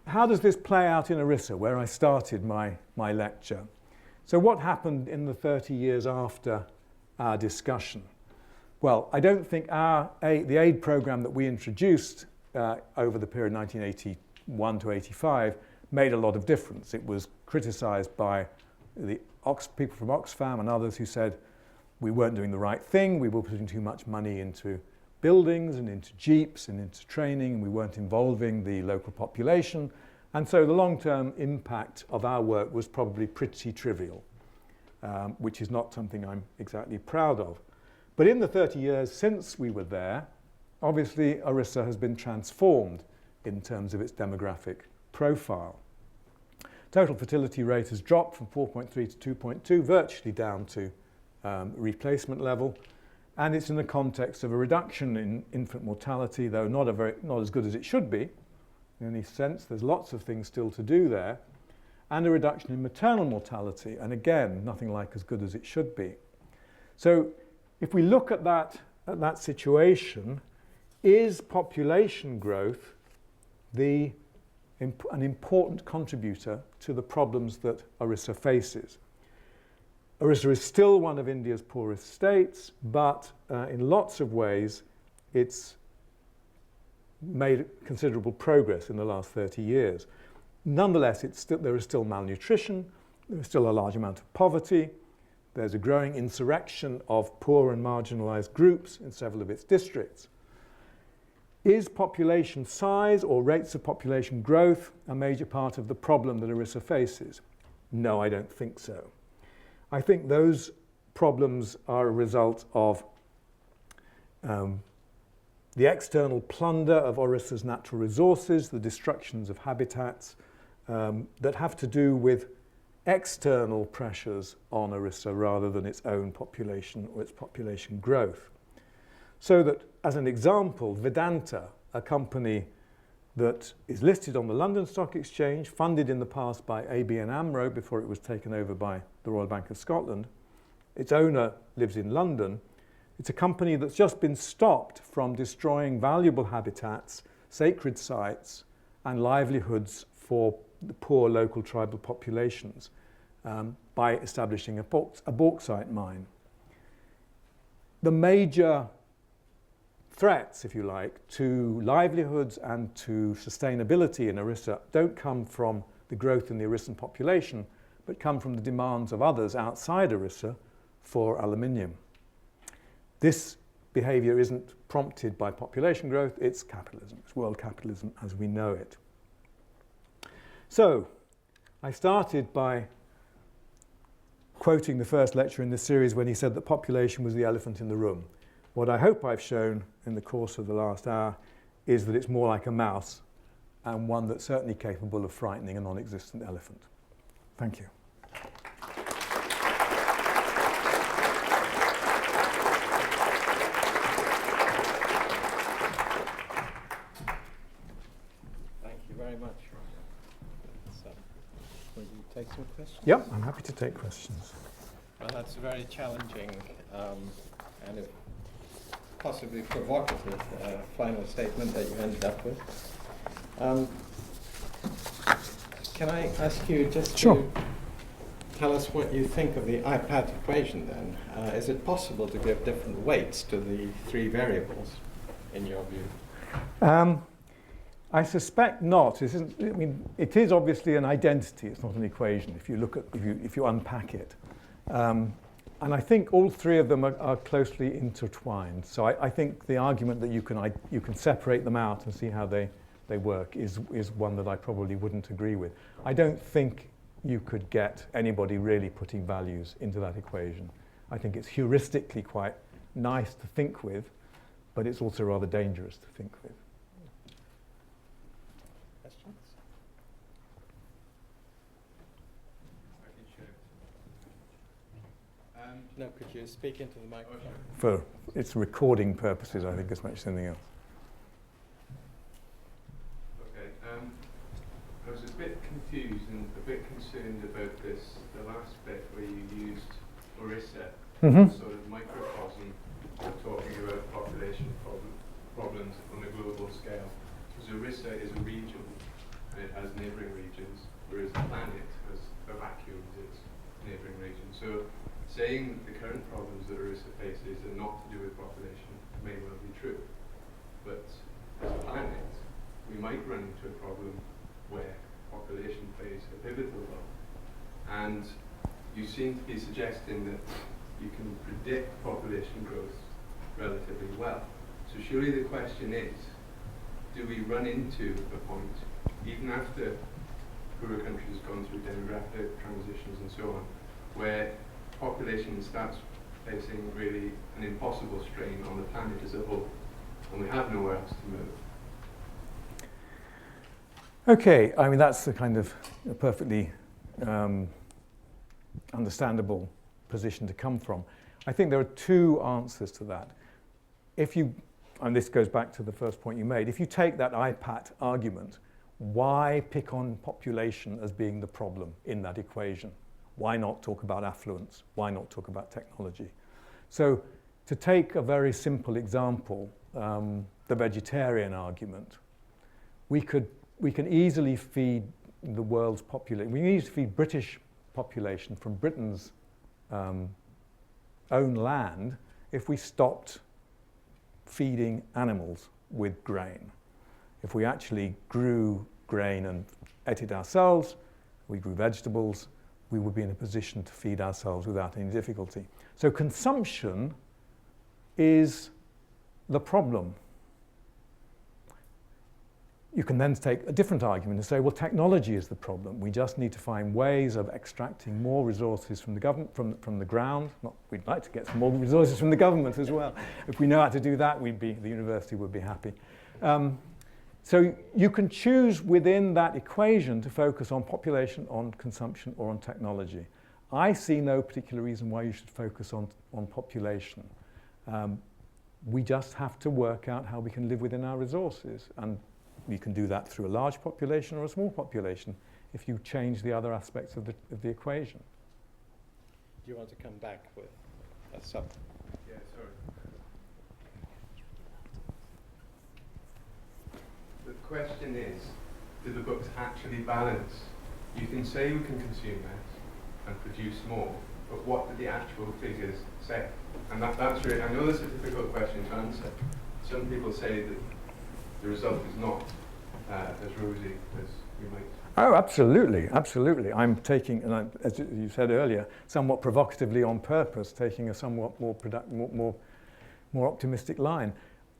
How does this play out in ERISA, where I started my lecture? So what happened in the 30 years after our discussion? Well, I don't think the aid program that we introduced over the period 1981 to 85 made a lot of difference. It was criticized by the people from Oxfam and others who said we weren't doing the right thing, we were putting too much money into buildings and into jeeps and into training, and we weren't involving the local population. And so the long-term impact of our work was probably pretty trivial, which is not something I'm exactly proud of. But in the 30 years since we were there, obviously ERISA has been transformed in terms of its demographic profile. Total fertility rate has dropped from 4.3 to 2.2, virtually down to replacement level. And it's in the context of a reduction in infant mortality, though not as good as it should be. In any sense, there's lots of things still to do there. And a reduction in maternal mortality, and again, nothing like as good as it should be. So if we look at that situation, is population growth an important contributor to the problems that ERISA faces? ERISA is still one of India's poorest states, but in lots of ways it's made considerable progress in the last 30 years. Nonetheless, there is still malnutrition, there is still a large amount of poverty, there's a growing insurrection of poor and marginalized groups in several of its districts. Is population size or rates of population growth a major part of the problem that ERISA faces? No, I don't think so. I think those problems are a result of the external plunder of ERISA's natural resources, the destructions of habitats that have to do with external pressures on ERISA rather than its own population or its population growth. So that, as an example, Vedanta, a company that is listed on the London Stock Exchange, funded in the past by ABN AMRO before it was taken over by the Royal Bank of Scotland. Its owner lives in London. It's a company that's just been stopped from destroying valuable habitats, sacred sites, and livelihoods for the poor local tribal populations by establishing a bauxite mine. The major threats, if you like, to livelihoods and to sustainability in ERISA don't come from the growth in the ERISAN population, but come from the demands of others outside ERISA for aluminium. This behavior isn't prompted by population growth, it's capitalism. It's world capitalism as we know it. So, I started by quoting the first lecturer in this series when he said that population was the elephant in the room. What I hope I've shown in the course of the last hour is that it's more like a mouse, and one that's certainly capable of frightening a non-existent elephant. Thank you. take some questions? Yep, I'm happy to take questions. Well, that's a very challenging and a possibly provocative final statement that you ended up with. Can I ask you just to tell us what you think of the IPAT equation then? Is it possible to give different weights to the three variables, in your view? I suspect not. It is obviously an identity. It's not an equation. If you look at, if you unpack it, and I think all three of them are closely intertwined. So I think the argument that you can separate them out and see how they work is one that I probably wouldn't agree with. I don't think you could get anybody really putting values into that equation. I think it's heuristically quite nice to think with, but it's also rather dangerous to think with. Questions? No, could you speak into the microphone? For its recording purposes, I think, as much as anything else. Okay. I was a bit confused and a bit concerned about this, the last bit where you used Orissa, sort of microcosm, talking about population problems on a global scale. Because Orissa is a region, and it has neighbouring regions, whereas the planet has a vacuum with its neighbouring regions. So saying that the current problems that Orissa faces are not to do with population may well be true. But as a planet, we might run into a problem where population plays a pivotal role. And you seem to be suggesting that you can predict population growth relatively well. So surely the question is, do we run into a point, even after poorer countries have gone through demographic transitions and so on, where population starts facing really an impossible strain on the planet as a whole, and we have nowhere else to move? Okay, I mean, that's the kind of a perfectly understandable position to come from. I think there are two answers to that. If you, and this goes back to the first point you made, if you take that IPAT argument, why pick on population as being the problem in that equation? Why not talk about affluence? Why not talk about technology? So to take a very simple example, the vegetarian argument, we can easily feed the world's population. We need to feed British population from Britain's own land if we stopped feeding animals with grain. If we actually grew grain and ate it ourselves, we grew vegetables, we would be in a position to feed ourselves without any difficulty. So consumption is the problem. You can then take a different argument and say, well, technology is the problem. We just need to find ways of extracting more resources from the government, from the ground. We'd like to get some more resources from the government as well. If we know how to do that, the university would be happy. So you can choose within that equation to focus on population, on consumption, or on technology. I see no particular reason why you should focus on population. We just have to work out how we can live within our resources. And you can do that through a large population or a small population if you change the other aspects of the equation. Do you want to come back with a sub? Yeah, sorry. The question is, do the books actually balance? You can say we can consume less and produce more, but what do the actual figures say? And that's really, I know that's a difficult question to answer. Some people say that the result is not as rosy as you might. Oh, absolutely, absolutely. I'm taking, and as you said earlier, somewhat provocatively on purpose, taking a somewhat more optimistic line.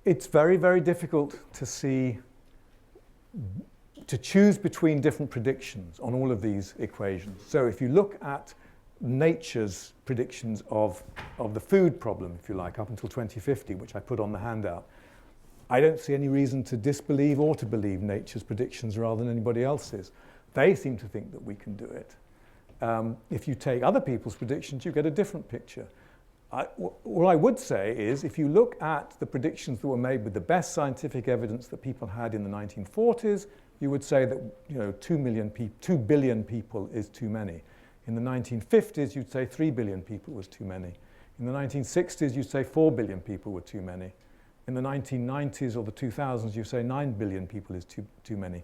It's very, very difficult to choose between different predictions on all of these equations. So if you look at nature's predictions of the food problem, if you like, up until 2050, which I put on the handout, I don't see any reason to disbelieve or to believe nature's predictions rather than anybody else's. They seem to think that we can do it. If you take other people's predictions, you get a different picture. All I would say is, if you look at the predictions that were made with the best scientific evidence that people had in the 1940s, you would say that 2 billion people is too many. In the 1950s, you'd say 3 billion people was too many. In the 1960s, you'd say 4 billion people were too many. In the 1990s or the 2000s, you say 9 billion people is too many.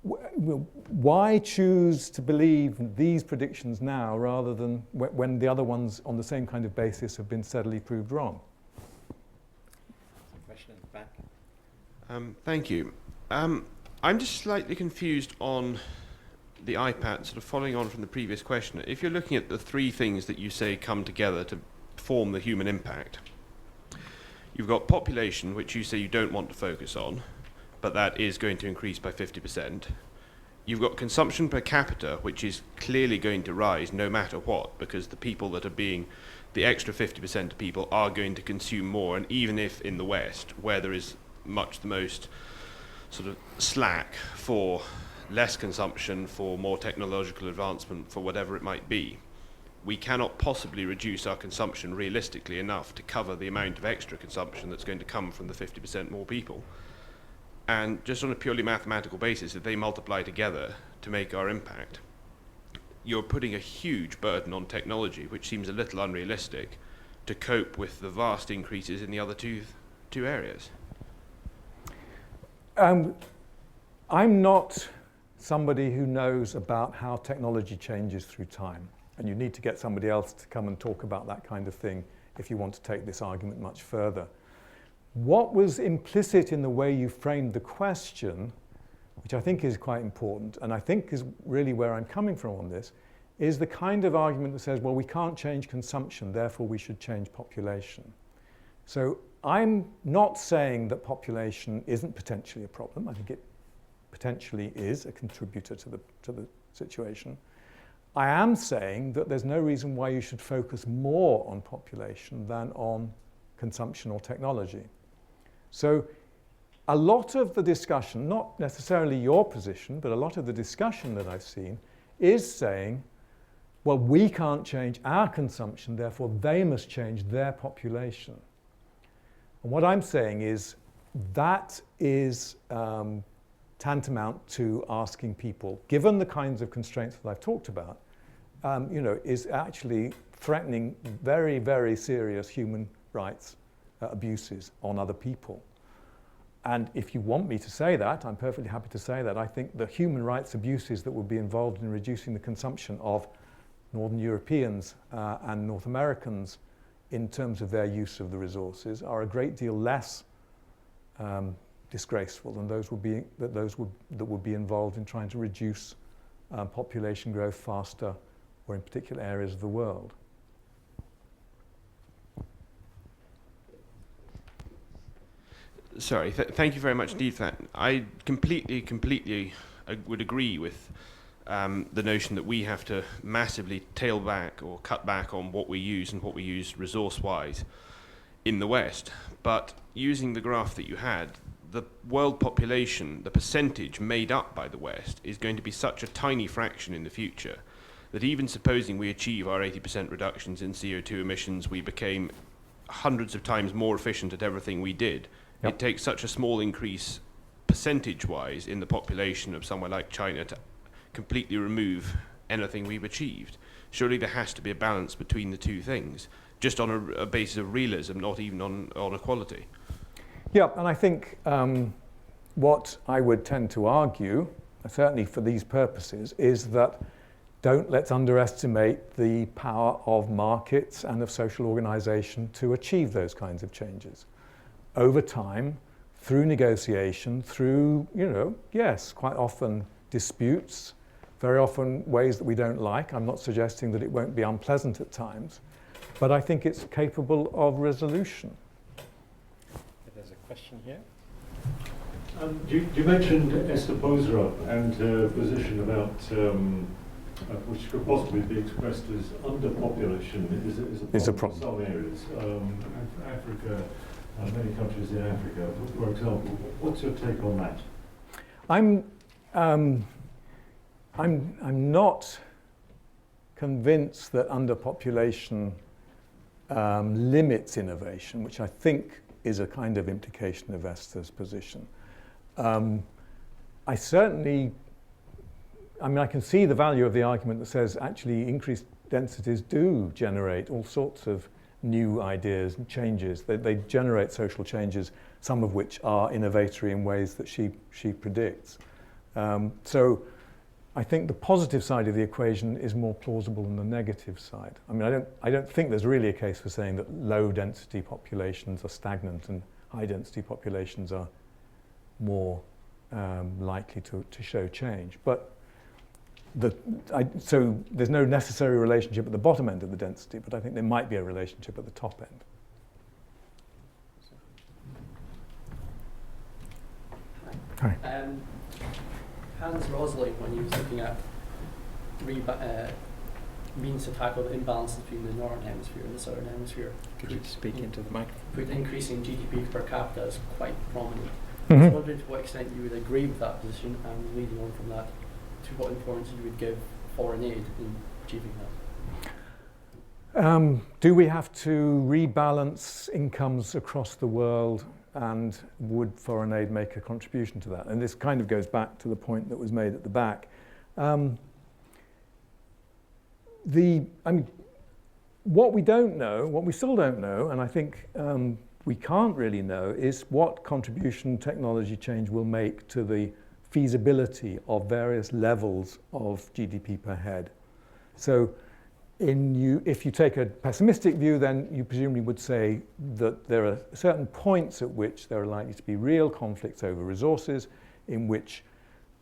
Why choose to believe these predictions now rather than when the other ones on the same kind of basis have been steadily proved wrong? Question in the back. Thank you. I'm just slightly confused on the iPad, sort of following on from the previous question. If you're looking at the three things that you say come together to form the human impact, you've got population, which you say you don't want to focus on, but that is going to increase by 50%. You've got consumption per capita, which is clearly going to rise no matter what, because the people that are being, the extra 50% of people are going to consume more, and even if in the West, where there is much the most sort of slack for less consumption, for more technological advancement, for whatever it might be, we cannot possibly reduce our consumption realistically enough to cover the amount of extra consumption that's going to come from the 50% more people. And just on a purely mathematical basis, if they multiply together to make our impact, you're putting a huge burden on technology, which seems a little unrealistic, to cope with the vast increases in the other two areas. I'm not somebody who knows about how technology changes through time. And you need to get somebody else to come and talk about that kind of thing if you want to take this argument much further. What was implicit in the way you framed the question, which I think is quite important, and I think is really where I'm coming from on this, is the kind of argument that says, well, we can't change consumption, therefore we should change population. So I'm not saying that population isn't potentially a problem. I think it potentially is a contributor to the situation. I am saying that there's no reason why you should focus more on population than on consumption or technology. So a lot of the discussion, not necessarily your position, but a lot of the discussion that I've seen is saying, well, we can't change our consumption, therefore they must change their population. And what I'm saying is that is tantamount to asking people, given the kinds of constraints that I've talked about, is actually threatening very, very serious human rights abuses on other people. And if you want me to say that, I'm perfectly happy to say that. I think the human rights abuses that would be involved in reducing the consumption of Northern Europeans and North Americans in terms of their use of the resources are a great deal less disgraceful than those that would be involved in trying to reduce population growth faster or in particular areas of the world. Sorry, thank you very much indeed for that. I completely would agree with the notion that we have to massively tail back or cut back on what we use and what we use resource-wise in the West. But using the graph that you had, the world population, the percentage made up by the West, is going to be such a tiny fraction in the future that even supposing we achieve our 80% reductions in CO2 emissions, we became hundreds of times more efficient at everything we did. Yep. It takes such a small increase percentage-wise in the population of somewhere like China to completely remove anything we've achieved. Surely there has to be a balance between the two things, just on a basis of realism, not even on equality. Yeah, and I think what I would tend to argue, certainly for these purposes, is that let's underestimate the power of markets and of social organization to achieve those kinds of changes. Over time, through negotiation, through, yes, quite often disputes, very often ways that we don't like. I'm not suggesting that it won't be unpleasant at times, but I think it's capable of resolution. There's a question here. You mentioned Esther Boserup and her position about, which could possibly be expressed as underpopulation is a problem in some areas. Africa, many countries in Africa, for example. What's your take on that? I'm not convinced that underpopulation limits innovation, which I think is a kind of implication of Esther's position. I certainly, I can see the value of the argument that says actually increased densities do generate all sorts of new ideas and changes. They generate social changes, some of which are innovatory in ways that she predicts. So I think the positive side of the equation is more plausible than the negative side. I don't think there's really a case for saying that low density populations are stagnant and high density populations are more likely to show change. But so there's no necessary relationship at the bottom end of the density, but I think there might be a relationship at the top end. Hi. Hans Rosling, when he was looking at means to tackle the imbalance between the northern hemisphere and the southern hemisphere, Could you speak into the microphone? put increasing GDP per capita as quite prominent. Mm-hmm. I was wondering to what extent you would agree with that position, and leading on from that, to what importance you would give foreign aid in achieving that. Do we have to rebalance incomes across the world, and would foreign aid make a contribution to that? And this kind of goes back to the point that was made at the back. What we don't know, what we still don't know, and I think we can't really know, is what contribution technology change will make to the feasibility of various levels of GDP per head. So if you take a pessimistic view, then you presumably would say that there are certain points at which there are likely to be real conflicts over resources, in which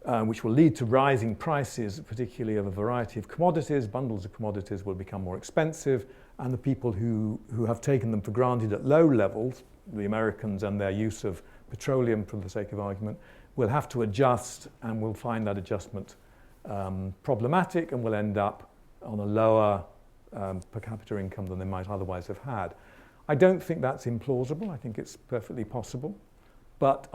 will lead to rising prices, particularly of a variety of commodities. Bundles of commodities will become more expensive, and the people who have taken them for granted at low levels, the Americans and their use of petroleum for the sake of argument, will have to adjust, and will find that adjustment problematic, and will end up on a lower per capita income than they might otherwise have had. I don't think that's implausible. I think it's perfectly possible. But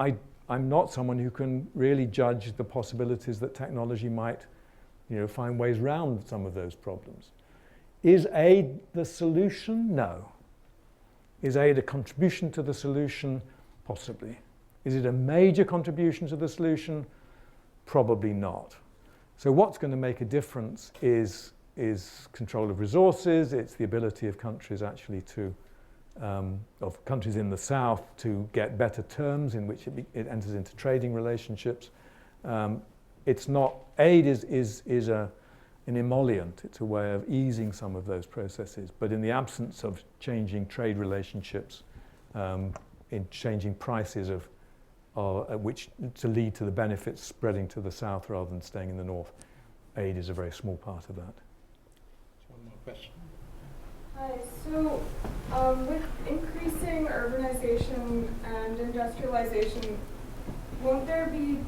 I'm not someone who can really judge the possibilities that technology might, find ways around some of those problems. Is aid the solution? No. Is aid a contribution to the solution? Possibly. Is it a major contribution to the solution? Probably not. So what's going to make a difference is control of resources. It's the ability of countries actually of countries in the south to get better terms in which it enters into trading relationships. It's not, aid is an emollient. It's a way of easing some of those processes. But in the absence of changing trade relationships, in changing prices which to lead to the benefits spreading to the south rather than staying in the north, aid is a very small part of that. One more question. Hi, so with increasing urbanization and industrialization, won't there be,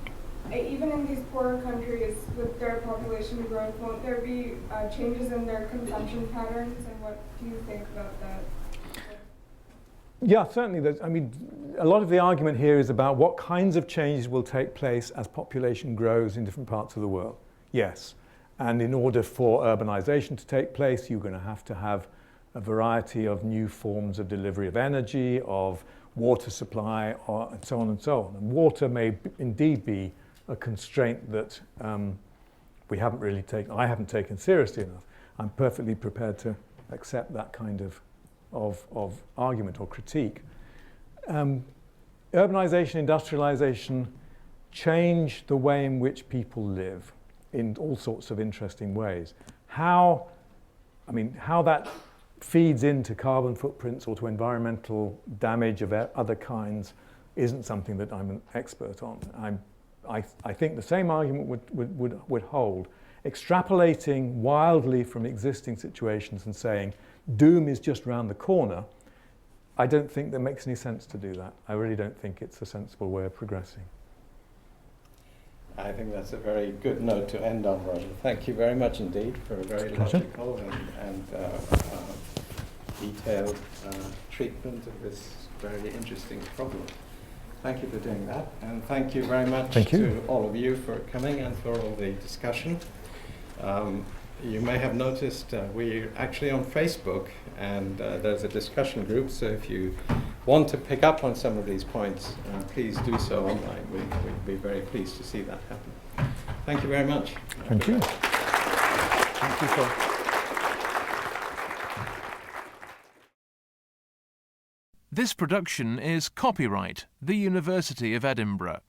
even in these poorer countries with their population growth, won't there be changes in their consumption patterns, and what do you think about that? Yeah, certainly. A lot of the argument here is about what kinds of changes will take place as population grows in different parts of the world. Yes, and in order for urbanization to take place, you're going to have a variety of new forms of delivery of energy, of water supply, and so on and so on. And water may indeed be a constraint that I haven't taken seriously enough. I'm perfectly prepared to accept that kind of argument or critique. Urbanization, industrialization change the way in which people live in all sorts of interesting ways. How that feeds into carbon footprints or to environmental damage of other kinds isn't something that I'm an expert on. I think the same argument would hold. Extrapolating wildly from existing situations and saying doom is just around the corner, I don't think that makes any sense to do that. I really don't think it's a sensible way of progressing. I think that's a very good note to end on, Roger. Thank you very much indeed for a very logical and detailed treatment of this very interesting problem. Thank you for doing that, and thank you very much to all of you for coming and for all the discussion. You may have noticed we're actually on Facebook, and there's a discussion group, so if you want to pick up on some of these points, please do so online. We'd be very pleased to see that happen. Thank you very much. Thank you. Thank you for. This production is copyright The University of Edinburgh.